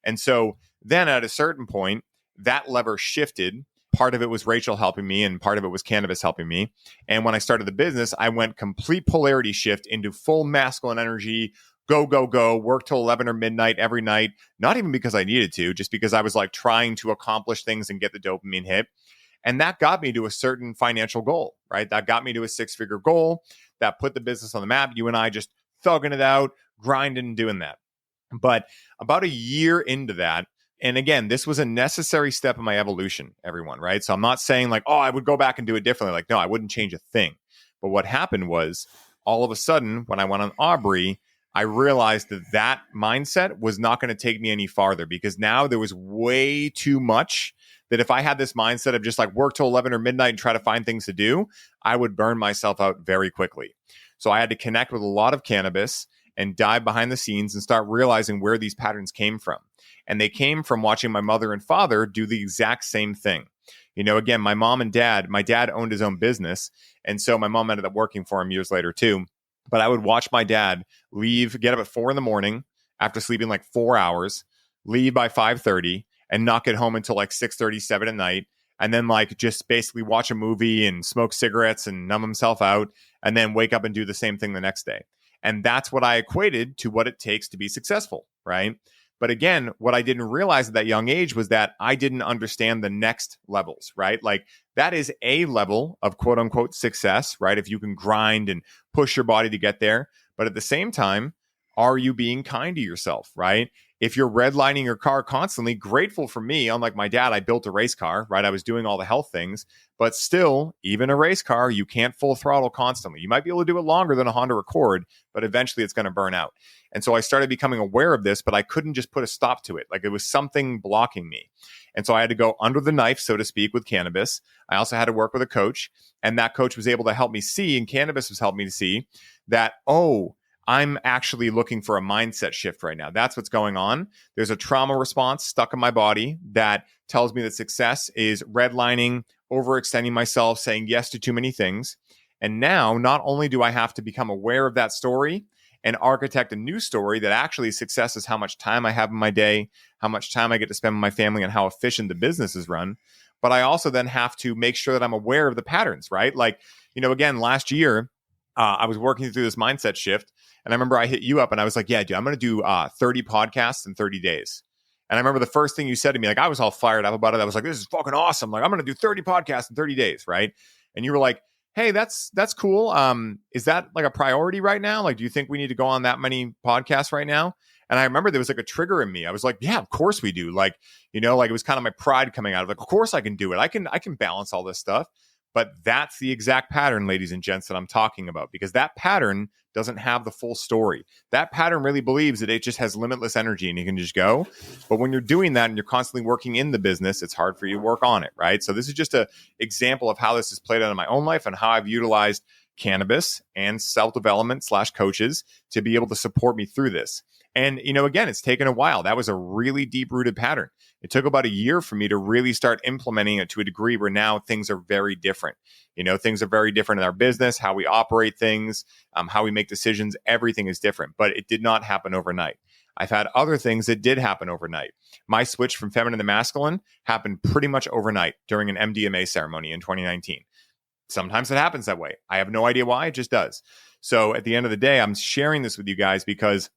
Speaker 1: And so then at a certain point, that lever shifted Part of it was Rachel helping me, and part of it was cannabis helping me. And when I started the business, I went complete polarity shift into full masculine energy, go, go, go, work till 11 or midnight every night. Not even because I needed to, just because I was like trying to accomplish things and get the dopamine hit. And that got me to a certain financial goal, right? That got me to a 6-figure goal that put the business on the map. You and I just thugging it out, grinding and doing that. But about a year into that, and again, this was a necessary step in my evolution, everyone, right? So I'm not saying like, oh, I would go back and do it differently. Like, no, I wouldn't change a thing. But what happened was all of a sudden, when I went on Aubrey, I realized that mindset was not going to take me any farther, because now there was way too much that if I had this mindset of just like work till 11 or midnight and try to find things to do, I would burn myself out very quickly. So I had to connect with a lot of cannabis and dive behind the scenes and start realizing where these patterns came from. And they came from watching my mother and father do the exact same thing. You know, again, my mom and dad, my dad owned his own business. And so my mom ended up working for him years later too. But I would watch my dad leave, get up at 4 a.m. after sleeping like 4 hours, leave by 5:30 and not get home until like 6:30, 7 at night. And then like just basically watch a movie and smoke cigarettes and numb himself out, and then wake up and do the same thing the next day. And that's what I equated to what it takes to be successful, right? But again, what I didn't realize at that young age was that I didn't understand the next levels, right? Like that is a level of quote unquote success, right? If you can grind and push your body to get there. But at the same time, are you being kind to yourself, right? If you're redlining your car constantly, grateful for me, unlike my dad, I built a race car, right? I was doing all the health things, but still, even a race car, you can't full throttle constantly. You might be able to do it longer than a Honda Accord, but eventually it's going to burn out. And so I started becoming aware of this, but I couldn't just put a stop to it. Like it was something blocking me. And so I had to go under the knife, so to speak, with cannabis. I also had to work with a coach, and that coach was able to help me see, and cannabis was helping me to see that, oh, I'm actually looking for a mindset shift right now. That's what's going on. There's a trauma response stuck in my body that tells me that success is redlining, overextending myself, saying yes to too many things. And now, not only do I have to become aware of that story and architect a new story that actually success is how much time I have in my day, how much time I get to spend with my family, and how efficient the business is run, but I also then have to make sure that I'm aware of the patterns, right? Like, you know, again, last year, I was working through this mindset shift, and I remember I hit you up and I was like, yeah, dude, I'm going to do 30 podcasts in 30 days. And I remember the first thing you said to me, like, I was all fired up about it. I was like, this is fucking awesome. Like, I'm going to do 30 podcasts in 30 days. Right. And you were like, hey, that's cool. Is that like a priority right now? Like, do you think we need to go on that many podcasts right now? And I remember there was like a trigger in me. I was like, yeah, of course we do. Like, you know, like it was kind of my pride coming out of like, of course I can do it. I can balance all this stuff. But that's the exact pattern, ladies and gents, that I'm talking about, because that pattern doesn't have the full story. That pattern really believes that it just has limitless energy and you can just go. But when you're doing that and you're constantly working in the business, it's hard for you to work on it, right? So this is just an example of how this has played out in my own life and how I've utilized cannabis and self-development / coaches to be able to support me through this. And, you know, again, it's taken a while. That was a really deep-rooted pattern. It took about a year for me to really start implementing it to a degree where now things are very different. You know, things are very different in our business, how we operate things, how we make decisions. Everything is different, but it did not happen overnight. I've had other things that did happen overnight. My switch from feminine to masculine happened pretty much overnight during an MDMA ceremony in 2019. Sometimes it happens that way. I have no idea why. It just does. So at the end of the day, I'm sharing this with you guys because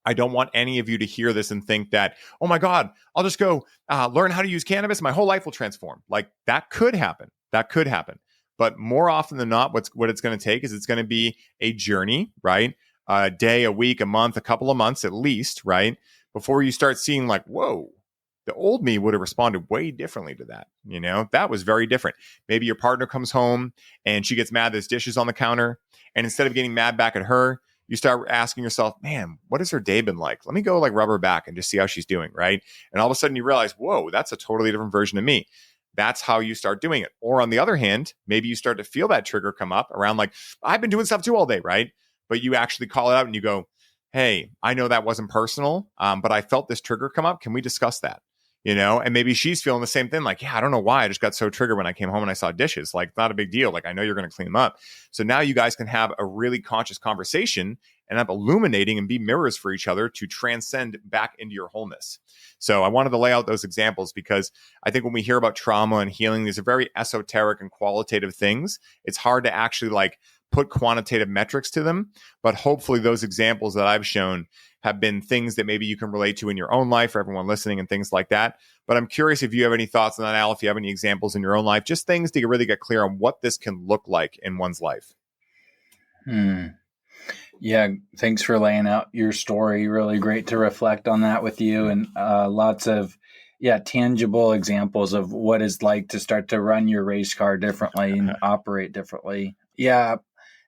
Speaker 1: I don't want any of you to hear this and think that, oh my God, I'll just go learn how to use cannabis. My whole life will transform. Like that could happen. That could happen. But more often than not, what it's going to take is it's going to be a journey, right? A day, a week, a month, a couple of months at least, right? Before you start seeing like, whoa, the old me would have responded way differently to that. You know, that was very different. Maybe your partner comes home and she gets mad there's dishes on the counter. And instead of getting mad back at her, you start asking yourself, man, what has her day been like? Let me go like rub her back and just see how she's doing, right? And all of a sudden you realize, whoa, that's a totally different version of me. That's how you start doing it. Or on the other hand, maybe you start to feel that trigger come up around like, I've been doing stuff too all day, right? But you actually call it out and you go, hey, I know that wasn't personal, but I felt this trigger come up. Can we discuss that? and maybe she's feeling the same thing. Like, yeah, I don't know why. I just got so triggered when I came home and I saw dishes. Like, not a big deal. Like, I know you're going to clean them up. So now you guys can have a really conscious conversation and up illuminating and be mirrors for each other to transcend back into your wholeness. So I wanted to lay out those examples because I think when we hear about trauma and healing, these are very esoteric and qualitative things. It's hard to actually like put quantitative metrics to them, but hopefully those examples that I've shown have been things that maybe you can relate to in your own life for everyone listening and things like that. But I'm curious if you have any thoughts on that, Al, if you have any examples in your own life, just things to really get clear on what this can look like in one's life.
Speaker 2: Yeah, thanks for laying out your story. Really great to reflect on that with you, and lots of tangible examples of what it's like to start to run your race car differently and operate differently. Yeah,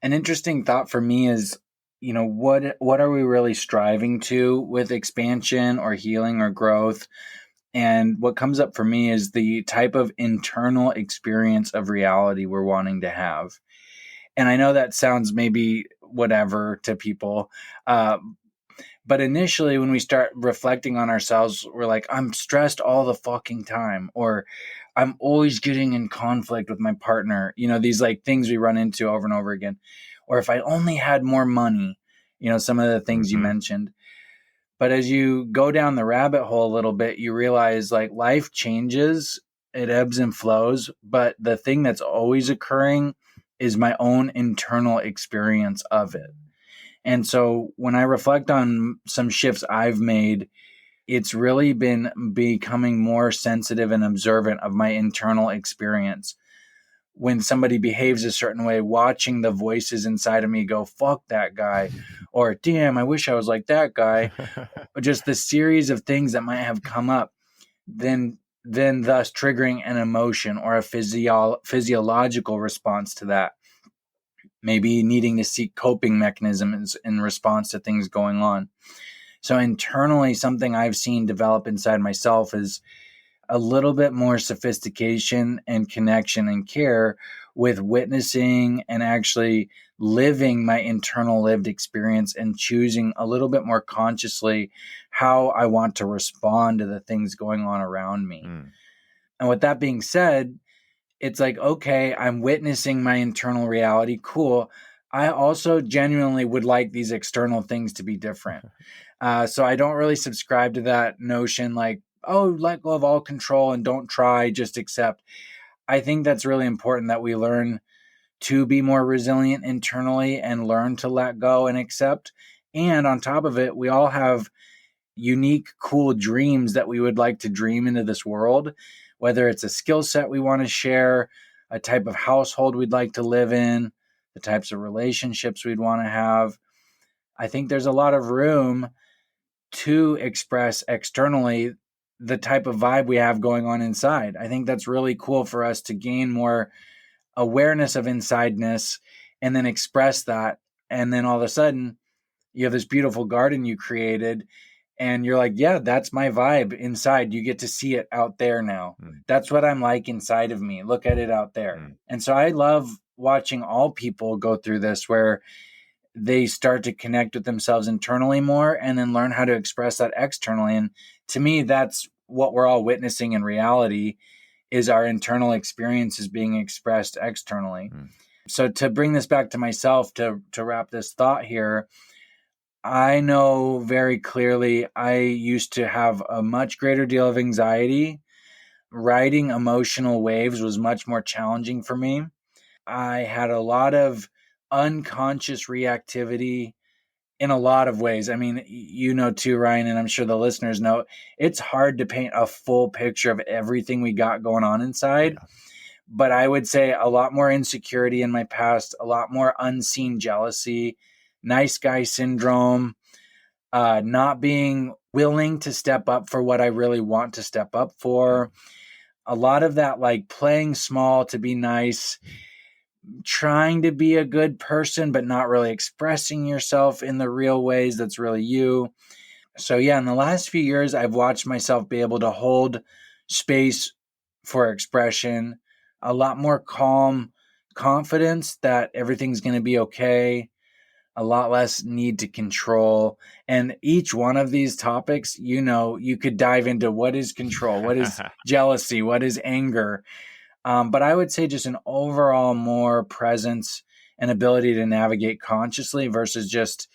Speaker 2: an interesting thought for me is, what are we really striving to with expansion or healing or growth? And what comes up for me is the type of internal experience of reality we're wanting to have. And I know that sounds maybe whatever to people. But initially, when we start reflecting on ourselves, we're like, I'm stressed all the fucking time, or I'm always getting in conflict with my partner. These like things we run into over and over again. Or if I only had more money, some of the things you mentioned. But as you go down the rabbit hole a little bit, you realize like life changes, it ebbs and flows. But the thing that's always occurring is my own internal experience of it. And so when I reflect on some shifts I've made, it's really been becoming more sensitive and observant of my internal experience. When somebody behaves a certain way, watching the voices inside of me go, fuck that guy, or damn, I wish I was like that guy, or just the series of things that might have come up, then thus triggering an emotion or a physiological response to that. Maybe needing to seek coping mechanisms in response to things going on. So internally, something I've seen develop inside myself is a little bit more sophistication and connection and care with witnessing and actually living my internal lived experience and choosing a little bit more consciously how I want to respond to the things going on around me. And with that being said, it's like, okay, I'm witnessing my internal reality. Cool. I also genuinely would like these external things to be different. So I don't really subscribe to that notion like, oh, let go of all control and don't try, just accept. I think that's really important that we learn to be more resilient internally and learn to let go and accept. And on top of it, we all have unique, cool dreams that we would like to dream into this world, whether it's a skill set we want to share, a type of household we'd like to live in, the types of relationships we'd want to have. I think there's a lot of room to express externally the type of vibe we have going on inside. I think that's really cool for us to gain more awareness of insideness and then express that. And then all of a sudden, you have this beautiful garden you created and you're like, yeah, that's my vibe inside. You get to see it out there now. That's what I'm like inside of me. Look at it out there. And so I love watching all people go through this where they start to connect with themselves internally more and then learn how to express that externally. And to me, that's what we're all witnessing in reality is our internal experiences being expressed externally. So to bring this back to myself, to wrap this thought here, I know very clearly I used to have a much greater deal of anxiety. Riding emotional waves was much more challenging for me. I had a lot of unconscious reactivity in a lot of ways. I mean, you know too, Ryan, and I'm sure the listeners know, it's hard to paint a full picture of everything we got going on inside. Yeah. But I would say a lot more insecurity in my past, a lot more unseen jealousy, nice guy syndrome, not being willing to step up for what I really want to step up for. A lot of that, like playing small to be nice, trying to be a good person, but not really expressing yourself in the real ways that's really you. So yeah, in the last few years, I've watched myself be able to hold space for expression, a lot more calm confidence that everything's going to be okay, a lot less need to control. And each one of these topics, you could dive into what is control, what is jealousy, what is anger. But I would say just an overall more presence and ability to navigate consciously versus just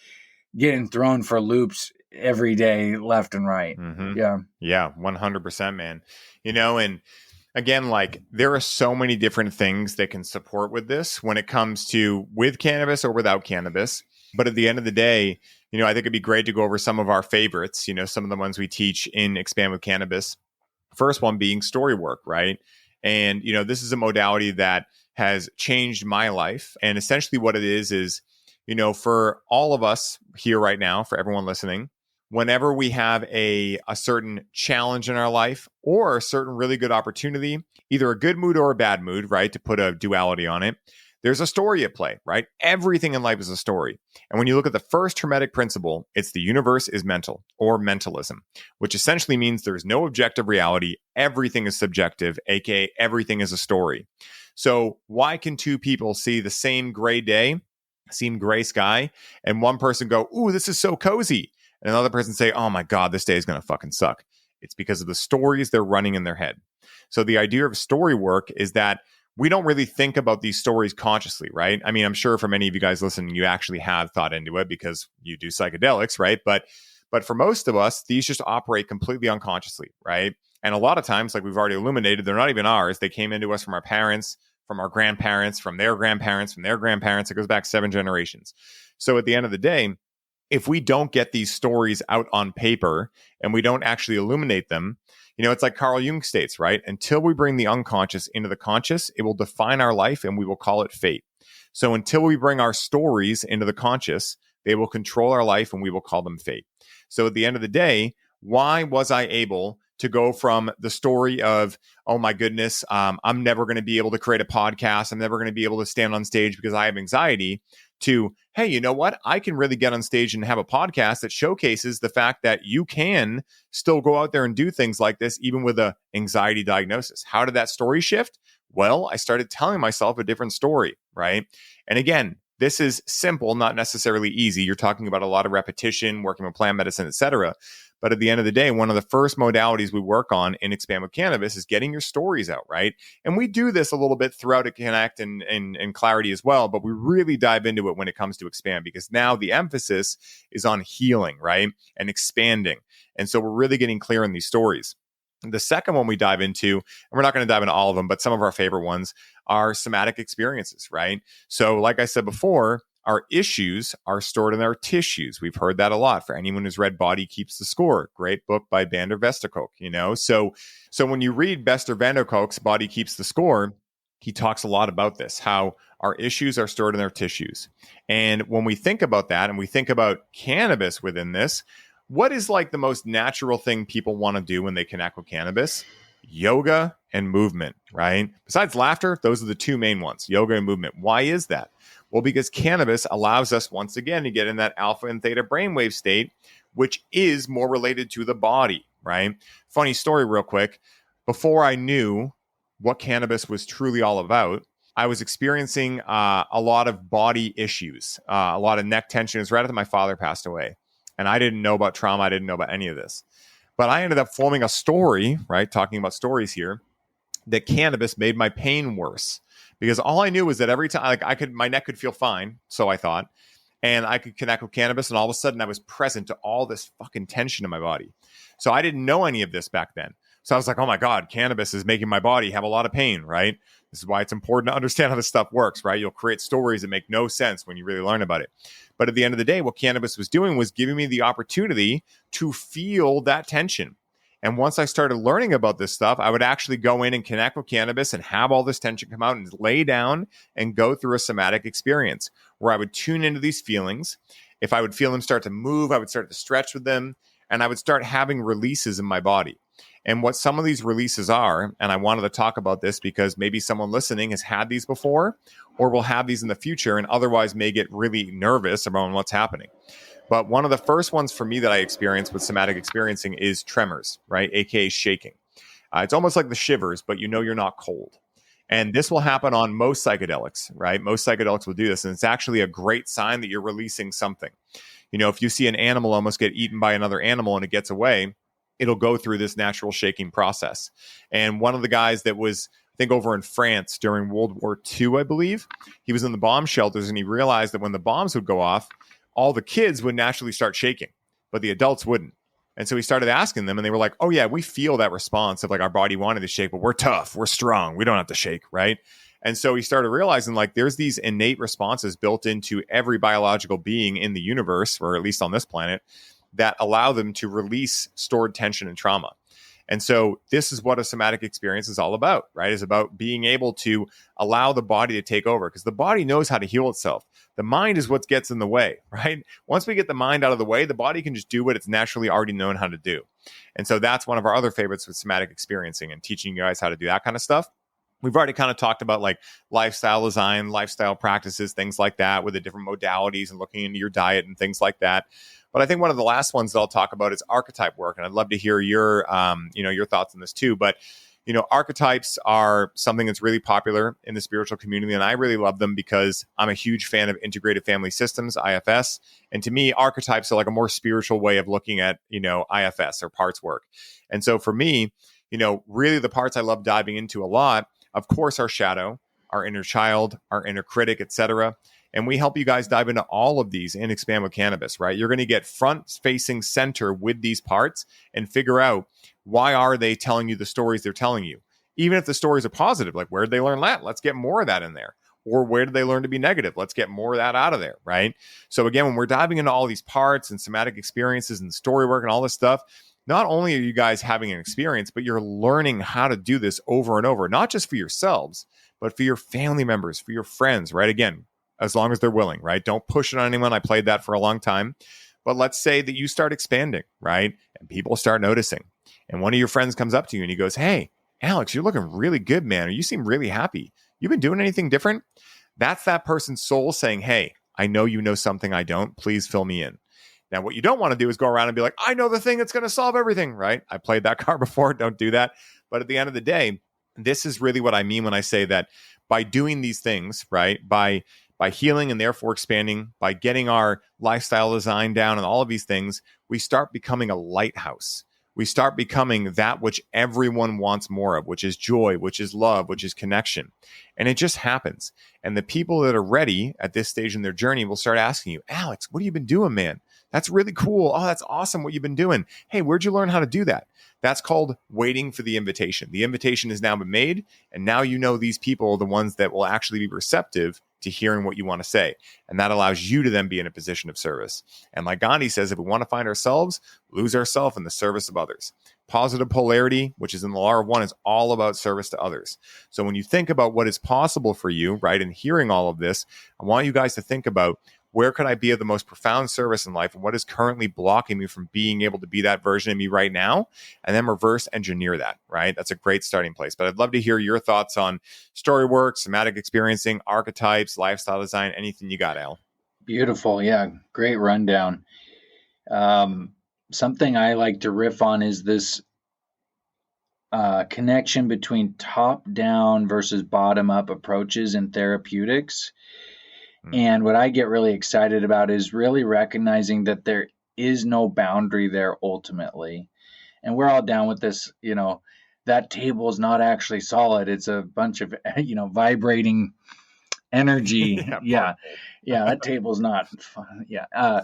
Speaker 2: getting thrown for loops every day, left and right.
Speaker 1: Mm-hmm.
Speaker 2: Yeah.
Speaker 1: Yeah, 100%, man. And again, like there are so many different things that can support with this when it comes to with cannabis or without cannabis. But at the end of the day, I think it'd be great to go over some of our favorites, some of the ones we teach in Expand with Cannabis. First one being story work, right? And, this is a modality that has changed my life. And essentially what it is, for all of us here right now, for everyone listening, whenever we have a certain challenge in our life or a certain really good opportunity, either a good mood or a bad mood, right? To put a duality on it, there's a story at play, right? Everything in life is a story. And when you look at the first Hermetic principle, it's the universe is mental or mentalism, which essentially means there's no objective reality. Everything is subjective, aka everything is a story. So why can two people see the same gray day, same gray sky, and one person go, "Ooh, this is so cozy," and another person say, "Oh my God, this day is going to fucking suck"? It's because of the stories they're running in their head. So the idea of story work is that we don't really think about these stories consciously, right? I mean, I'm sure for many of you guys listening, you actually have thought into it because you do psychedelics, right? But for most of us, these just operate completely unconsciously, right? And a lot of times, like we've already illuminated, they're not even ours. They came into us from our parents, from our grandparents, from their grandparents, from their grandparents. It goes back 7 generations. So at the end of the day, if we don't get these stories out on paper and we don't actually illuminate them, it's like Carl Jung states, right? Until we bring the unconscious into the conscious, it will define our life and we will call it fate. So until we bring our stories into the conscious, they will control our life and we will call them fate. So at the end of the day, why was I able to go from the story of, oh my goodness, I'm never going to be able to create a podcast, I'm never going to be able to stand on stage because I have anxiety, to, hey, you know what? I can really get on stage and have a podcast that showcases the fact that you can still go out there and do things like this, even with a anxiety diagnosis. How did that story shift? Well, I started telling myself a different story, right? And again, this is simple, not necessarily easy. You're talking about a lot of repetition, working with plant medicine, etc. But at the end of the day, one of the first modalities we work on in Expand with Cannabis is getting your stories out, right? And we do this a little bit throughout at Connect and Clarity as well, but we really dive into it when it comes to Expand because now the emphasis is on healing, right? And expanding. And so we're really getting clear on these stories. The second one we dive into, and we're not going to dive into all of them, but some of our favorite ones are somatic experiences, right? So like I said before, our issues are stored in our tissues. We've heard that a lot. For anyone who's read Body Keeps the Score, great book by Bander Vesterkolk, So when you read Bester Vanderkolk's Body Keeps the Score, he talks a lot about this, how our issues are stored in our tissues. And when we think about that and we think about cannabis within this, what is like the most natural thing people want to do when they connect with cannabis? Yoga and movement, right? Besides laughter, those are the two main ones, yoga and movement. Why is that? Well, because cannabis allows us once again to get in that alpha and theta brainwave state, which is more related to the body, right? Funny story real quick. Before I knew what cannabis was truly all about, I was experiencing a lot of body issues, a lot of neck tension. It was right after my father passed away. And I didn't know about trauma. I didn't know about any of this. But I ended up forming a story, right? Talking about stories here, that cannabis made my pain worse. Because all I knew was that every time my neck could feel fine, so I thought, and I could connect with cannabis, and all of a sudden I was present to all this fucking tension in my body. So I didn't know any of this back then. So I was like, oh my God, cannabis is making my body have a lot of pain, right? This is why it's important to understand how this stuff works, right? You'll create stories that make no sense when you really learn about it. But at the end of the day, what cannabis was doing was giving me the opportunity to feel that tension. And once I started learning about this stuff, I would actually go in and connect with cannabis and have all this tension come out and lay down and go through a somatic experience where I would tune into these feelings. If I would feel them start to move, I would start to stretch with them, and I would start having releases in my body. And what some of these releases are, and I wanted to talk about this because maybe someone listening has had these before or will have these in the future and otherwise may get really nervous about what's happening. But one of the first ones for me that I experienced with somatic experiencing is tremors, right? AKA shaking. It's almost like the shivers, but you're not cold. And this will happen on most psychedelics, right? Most psychedelics will do this. And it's actually a great sign that you're releasing something. If you see an animal almost get eaten by another animal and it gets away, it'll go through this natural shaking process. And one of the guys that was, I think, over in France during World War II, I believe, he was in the bomb shelters and he realized that when the bombs would go off, all the kids would naturally start shaking, but the adults wouldn't. And so he started asking them and they were like, oh yeah, we feel that response of like our body wanted to shake, but we're tough, we're strong, we don't have to shake, right? And so he started realizing like there's these innate responses built into every biological being in the universe, or at least on this planet, that allow them to release stored tension and trauma. And so this is what a somatic experience is all about, right? It's about being able to allow the body to take over, because the body knows how to heal itself. The mind is what gets in the way, right? Once we get the mind out of the way, the body can just do what it's naturally already known how to do. And so that's one of our other favorites with somatic experiencing and teaching you guys how to do that kind of stuff. We've already kind of talked about like lifestyle design, lifestyle practices, things like that with the different modalities and looking into your diet and things like that. But I think one of the last ones that I'll talk about is archetype work. And I'd love to hear your thoughts on this too. But, archetypes are something that's really popular in the spiritual community. And I really love them because I'm a huge fan of integrated family systems, IFS. And to me, archetypes are like a more spiritual way of looking at, IFS or parts work. And so for me, really the parts I love diving into a lot, of course, our shadow, our inner child, our inner critic, etc. And we help you guys dive into all of these and expand with cannabis, right? You're going to get front-facing center with these parts and figure out why are they telling you the stories they're telling you. Even if the stories are positive, like where did they learn that? Let's get more of that in there. Or where did they learn to be negative? Let's get more of that out of there, right? So again, when we're diving into all these parts and somatic experiences and story work and all this stuff, not only are you guys having an experience, but you're learning how to do this over and over, not just for yourselves, but for your family members, for your friends, right? Again, as long as they're willing, right? Don't push it on anyone. I played that for a long time. But let's say that you start expanding, right? And people start noticing. And one of your friends comes up to you and he goes, hey, Alex, you're looking really good, man. Or you seem really happy. You been doing anything different? That's that person's soul saying, hey, I know you know something I don't. Please fill me in. Now, what you don't want to do is go around and be like, I know the thing that's going to solve everything, right? I played that card before. Don't do that. But at the end of the day, this is really what I mean when I say that by doing these things, right? By healing and therefore expanding, by getting our lifestyle design down and all of these things, we start becoming a lighthouse. We start becoming that which everyone wants more of, which is joy, which is love, which is connection. And it just happens. And the people that are ready at this stage in their journey will start asking you, Alex, what have you been doing, man? That's really cool. Oh, that's awesome what you've been doing. Hey, where'd you learn how to do that? That's called waiting for the invitation. The invitation has now been made, and now you know these people are the ones that will actually be receptive to hearing what you want to say. And that allows you to then be in a position of service. And like Gandhi says, if we want to find ourselves, lose ourselves in the service of others. Positive polarity, which is in the law of one, is all about service to others. So when you think about what is possible for you, right, and hearing all of this, I want you guys to think about, where could I be of the most profound service in life? And what is currently blocking me from being able to be that version of me right now? And then reverse engineer that, right? That's a great starting place. But I'd love to hear your thoughts on story work, somatic experiencing, archetypes, lifestyle design, anything you got, Al.
Speaker 2: Beautiful. Yeah. Great rundown. Something I like to riff on is this connection between top-down versus bottom-up approaches in therapeutics. And what I get really excited about is really recognizing that there is no boundary there ultimately. And we're all down with this, that table is not actually solid. It's a bunch of, vibrating energy. Yeah. That table's not fun. Yeah.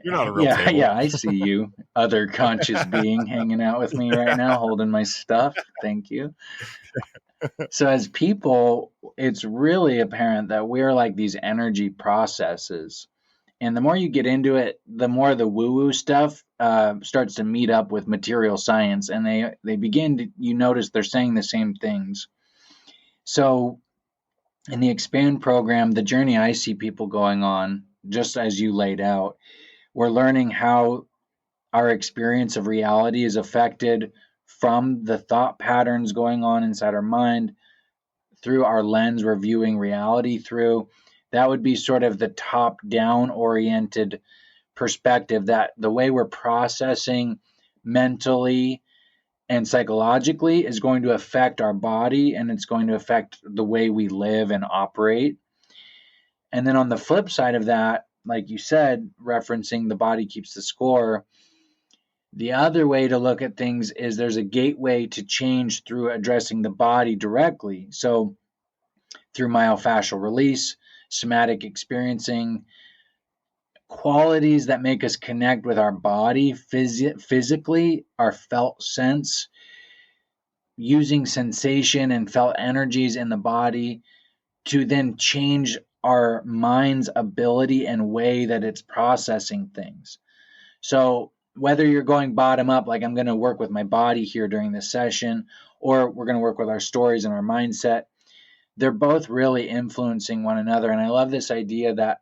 Speaker 1: You're not a real table.
Speaker 2: Yeah, I see you, other conscious being hanging out with me right now, holding my stuff. Thank you. So as people, it's really apparent that we're like these energy processes. And the more you get into it, the more the woo-woo stuff starts to meet up with material science. And they begin to, you notice they're saying the same things. So in the Expand program, the journey I see people going on, just as you laid out, we're learning how our experience of reality is affected from the thought patterns going on inside our mind through our lens we're viewing reality through. That would be sort of the top-down oriented perspective, that the way we're processing mentally and psychologically is going to affect our body, and it's going to affect the way we live and operate. And then on the flip side of that, like you said, referencing the body keeps the score, the other way to look at things is there's a gateway to change through addressing the body directly. So through myofascial release, somatic experiencing, qualities that make us connect with our body physically, our felt sense, using sensation and felt energies in the body to then change our mind's ability and way that it's processing things. So whether you're going bottom up, like I'm going to work with my body here during this session, or we're going to work with our stories and our mindset, they're both really influencing one another. And I love this idea that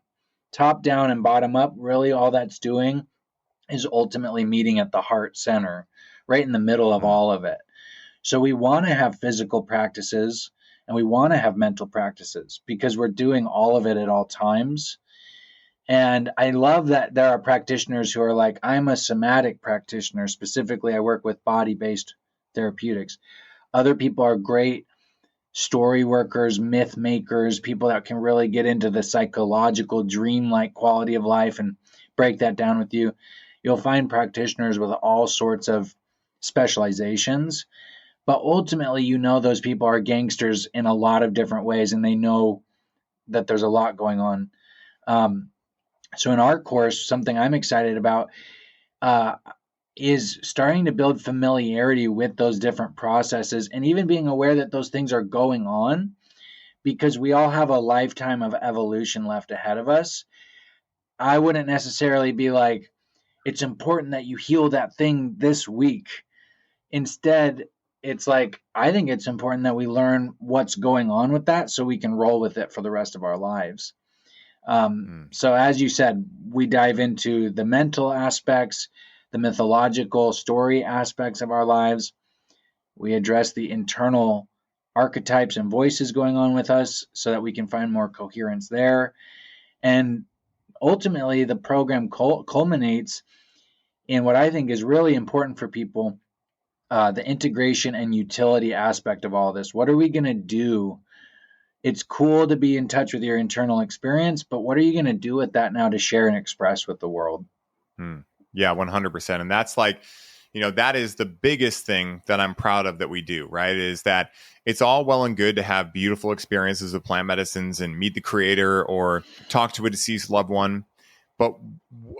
Speaker 2: top down and bottom up, really all that's doing is ultimately meeting at the heart center, right in the middle of all of it. So we want to have physical practices and we want to have mental practices because we're doing all of it at all times. And I love that there are practitioners who are like, I'm a somatic practitioner. Specifically, I work with body-based therapeutics. Other people are great story workers, myth makers, people that can really get into the psychological dream-like quality of life and break that down with you. You'll find practitioners with all sorts of specializations, but ultimately, those people are gangsters in a lot of different ways, and they know that there's a lot going on. So in our course, something I'm excited about is starting to build familiarity with those different processes and even being aware that those things are going on, because we all have a lifetime of evolution left ahead of us. I wouldn't necessarily be like, it's important that you heal that thing this week. Instead, it's like, I think it's important that we learn what's going on with that so we can roll with it for the rest of our lives. So as you said, we dive into the mental aspects, the mythological story aspects of our lives. We address the internal archetypes and voices going on with us so that we can find more coherence there. And ultimately, the program culminates in what I think is really important for people, the integration and utility aspect of all this. What are we going to do? It's cool to be in touch with your internal experience, but what are you going to do with that now to share and express with the world?
Speaker 1: Yeah, 100%. And that's like, that is the biggest thing that I'm proud of that we do, right? Is that it's all well and good to have beautiful experiences with plant medicines and meet the creator or talk to a deceased loved one. But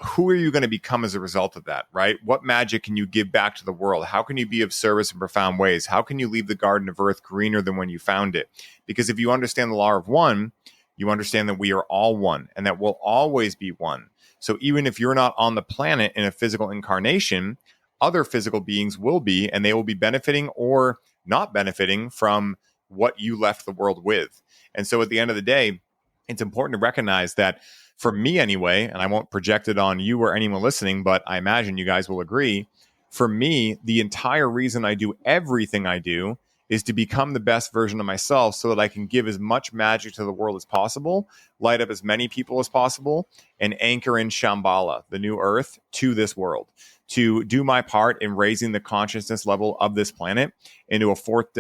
Speaker 1: who are you going to become as a result of that, right? What magic can you give back to the world? How can you be of service in profound ways? How can you leave the Garden of Earth greener than when you found it? Because if you understand the law of one, you understand that we are all one and that we'll always be one. So even if you're not on the planet in a physical incarnation, other physical beings will be, and they will be benefiting or not benefiting from what you left the world with. And so at the end of the day, it's important to recognize that, for me anyway, and I won't project it on you or anyone listening, but I imagine you guys will agree, for me, the entire reason I do everything I do is to become the best version of myself so that I can give as much magic to the world as possible, light up as many people as possible, and anchor in Shambhala, the new earth, to this world, to do my part in raising the consciousness level of this planet into a fourth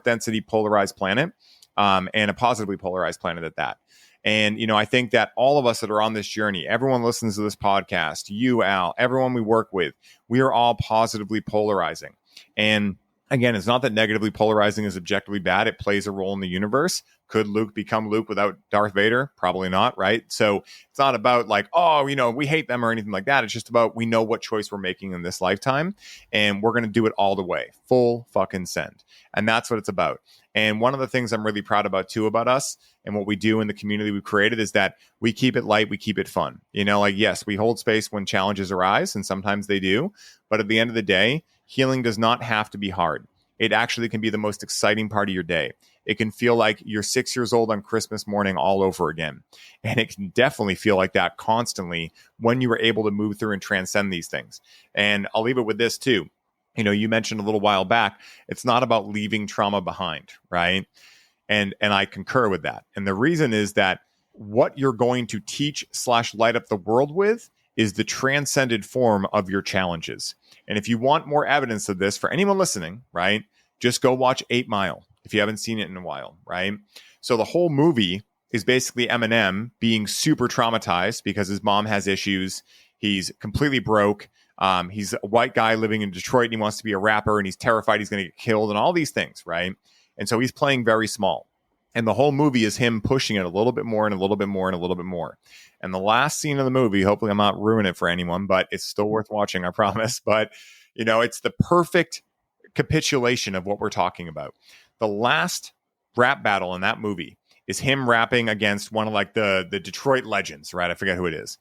Speaker 1: density polarized planet, and a positively polarized planet at that. And, I think that all of us that are on this journey, everyone listens to this podcast, you, Al, everyone we work with, we are all positively polarizing. And again, it's not that negatively polarizing is objectively bad. It plays a role in the universe. Could Luke become Luke without Darth Vader? Probably not, right? So it's not about like, we hate them or anything like that. It's just about we know what choice we're making in this lifetime, and we're going to do it all the way, full fucking send. And that's what it's about. And one of the things I'm really proud about too about us and what we do in the community we've created is that we keep it light, we keep it fun. Yes, we hold space when challenges arise, and sometimes they do. But at the end of the day, healing does not have to be hard. It actually can be the most exciting part of your day. It can feel like you're 6 years old on Christmas morning all over again. And it can definitely feel like that constantly when you are able to move through and transcend these things. And I'll leave it with this too. You mentioned a little while back, it's not about leaving trauma behind, right? And I concur with that. And the reason is that what you're going to teach / light up the world with is the transcended form of your challenges. And if you want more evidence of this, for anyone listening, right, just go watch 8 Mile if you haven't seen it in a while, right? So the whole movie is basically Eminem being super traumatized because his mom has issues. He's completely broke. He's a white guy living in Detroit and he wants to be a rapper and he's terrified he's going to get killed and all these things, right? And so he's playing very small. And the whole movie is him pushing it a little bit more and a little bit more and a little bit more. And the last scene of the movie, hopefully I'm not ruining it for anyone, but it's still worth watching, I promise. But, you know, it's the perfect capitulation of what we're talking about. The last rap battle in that movie is him rapping against one of like the Detroit legends, right? I forget who it is.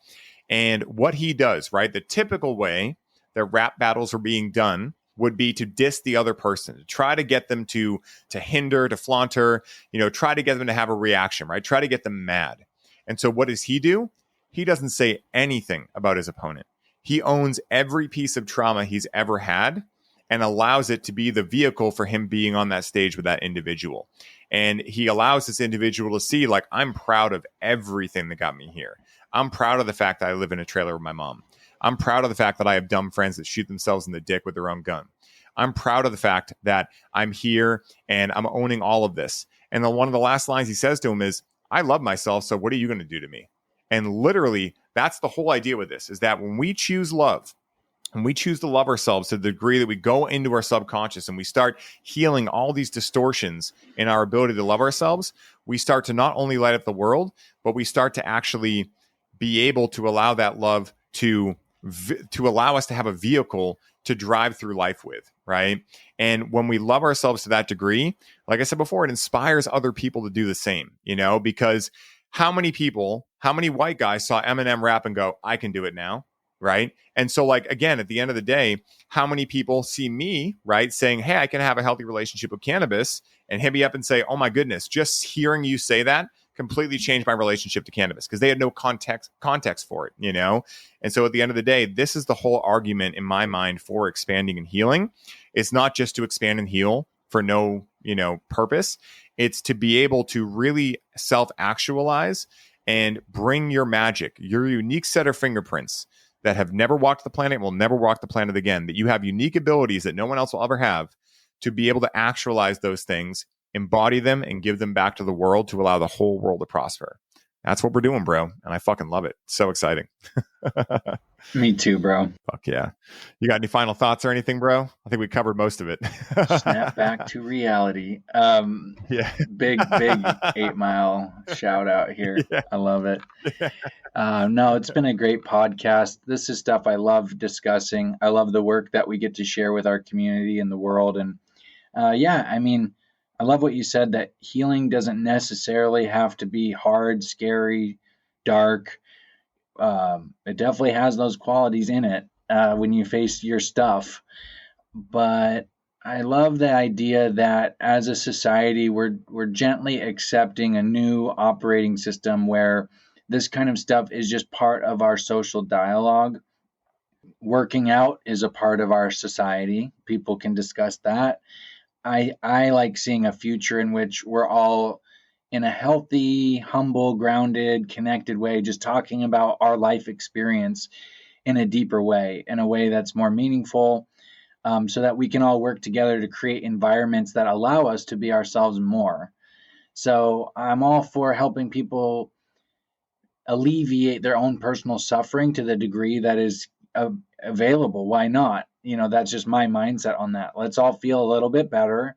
Speaker 1: And what he does, right? The typical way that rap battles are being done would be to diss the other person, to try to get them to hinder, to flaunter, you know, try to get them to have a reaction, right? Try to get them mad. And so what does he do? He doesn't say anything about his opponent. He owns every piece of trauma he's ever had and allows it to be the vehicle for him being on that stage with that individual. And he allows this individual to see, like, I'm proud of everything that got me here. I'm proud of the fact that I live in a trailer with my mom. I'm proud of the fact that I have dumb friends that shoot themselves in the dick with their own gun. I'm proud of the fact that I'm here and I'm owning all of this. And then one of the last lines he says to him is, I love myself, so what are you going to do to me? And literally, that's the whole idea with this, is that when we choose love, and we choose to love ourselves to the degree that we go into our subconscious and we start healing all these distortions in our ability to love ourselves, we start to not only light up the world, but we start to actually be able to allow that love to allow us to have a vehicle to drive through life with, right? And when we love ourselves to that degree, like I said before, it inspires other people to do the same, you know, because how many white guys saw Eminem rap and go, I can do it now, right? And so, like, again, at the end of the day, how many people see me, right, saying, hey, I can have a healthy relationship with cannabis, and hit me up and say, oh my goodness, just hearing you say that completely changed my relationship to cannabis, because they had no context for it, you know? And so at the end of the day, this is the whole argument in my mind for expanding and healing. It's not just to expand and heal for no, you know, purpose. It's to be able to really self-actualize and bring your magic, your unique set of fingerprints that have never walked the planet, will never walk the planet again, that you have unique abilities that no one else will ever have, to be able to actualize those things, embody them, and give them back to the world to allow the whole world to prosper. That's what we're doing, bro. And I fucking love it. So exciting.
Speaker 2: Me too, bro.
Speaker 1: Fuck yeah. You got any final thoughts or anything, bro? I think we covered most of it.
Speaker 2: Snap back to reality.
Speaker 1: Yeah.
Speaker 2: Big 8 Mile shout out here. Yeah. I love it. No, it's been a great podcast. This is stuff I love discussing. I love the work that we get to share with our community and the world. And yeah, I mean, I love what you said, that healing doesn't necessarily have to be hard, scary, dark. It definitely has those qualities in it when you face your stuff. But I love the idea that as a society, we're gently accepting a new operating system where this kind of stuff is just part of our social dialogue. Working out is a part of our society. People can discuss that. I like seeing a future in which we're all in a healthy, humble, grounded, connected way, just talking about our life experience in a deeper way, in a way that's more meaningful, so that we can all work together to create environments that allow us to be ourselves more. So I'm all for helping people alleviate their own personal suffering to the degree that is available. Why not? You know, that's just my mindset on that. Let's all feel a little bit better.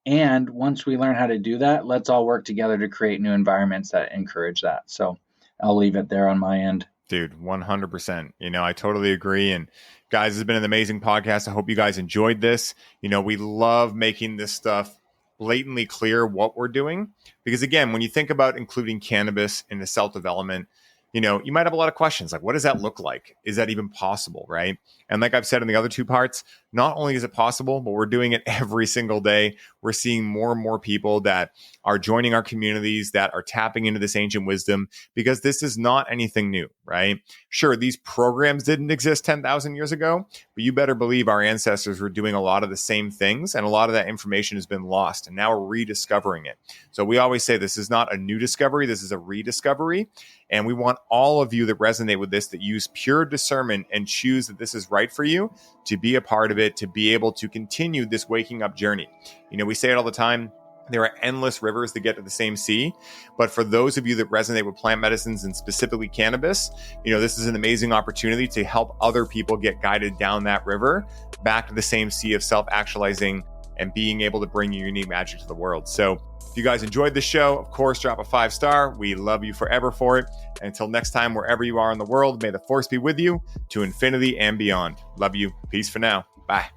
Speaker 2: And once we learn how to do that, let's all work together to create new environments that encourage that. So I'll leave it there on my end.
Speaker 1: Dude, 100%. You know, I totally agree. And guys, this has been an amazing podcast. I hope you guys enjoyed this. You know, we love making this stuff blatantly clear what we're doing. Because again, when you think about including cannabis in the self-development, you know, you might have a lot of questions like, what does that look like? Is that even possible? Right. And like I've said in the other two parts, not only is it possible, but we're doing it every single day. We're seeing more and more people that are joining our communities, that are tapping into this ancient wisdom, because this is not anything new, right? Sure, these programs didn't exist 10,000 years ago, but you better believe our ancestors were doing a lot of the same things, and a lot of that information has been lost, and now we're rediscovering it. So we always say this is not a new discovery, this is a rediscovery. And we want all of you that resonate with this, that use pure discernment and choose that this is right for you, to be a part of it, to be able to continue this waking up journey. You know, we say it all the time. There are endless rivers that get to the same sea. But for those of you that resonate with plant medicines and specifically cannabis, you know, this is an amazing opportunity to help other people get guided down that river back to the same sea of self-actualizing and being able to bring your unique magic to the world. So if you guys enjoyed the show, of course, drop a 5-star. We love you forever for it. And until next time, wherever you are in the world, may the force be with you to infinity and beyond. Love you. Peace for now. Bye.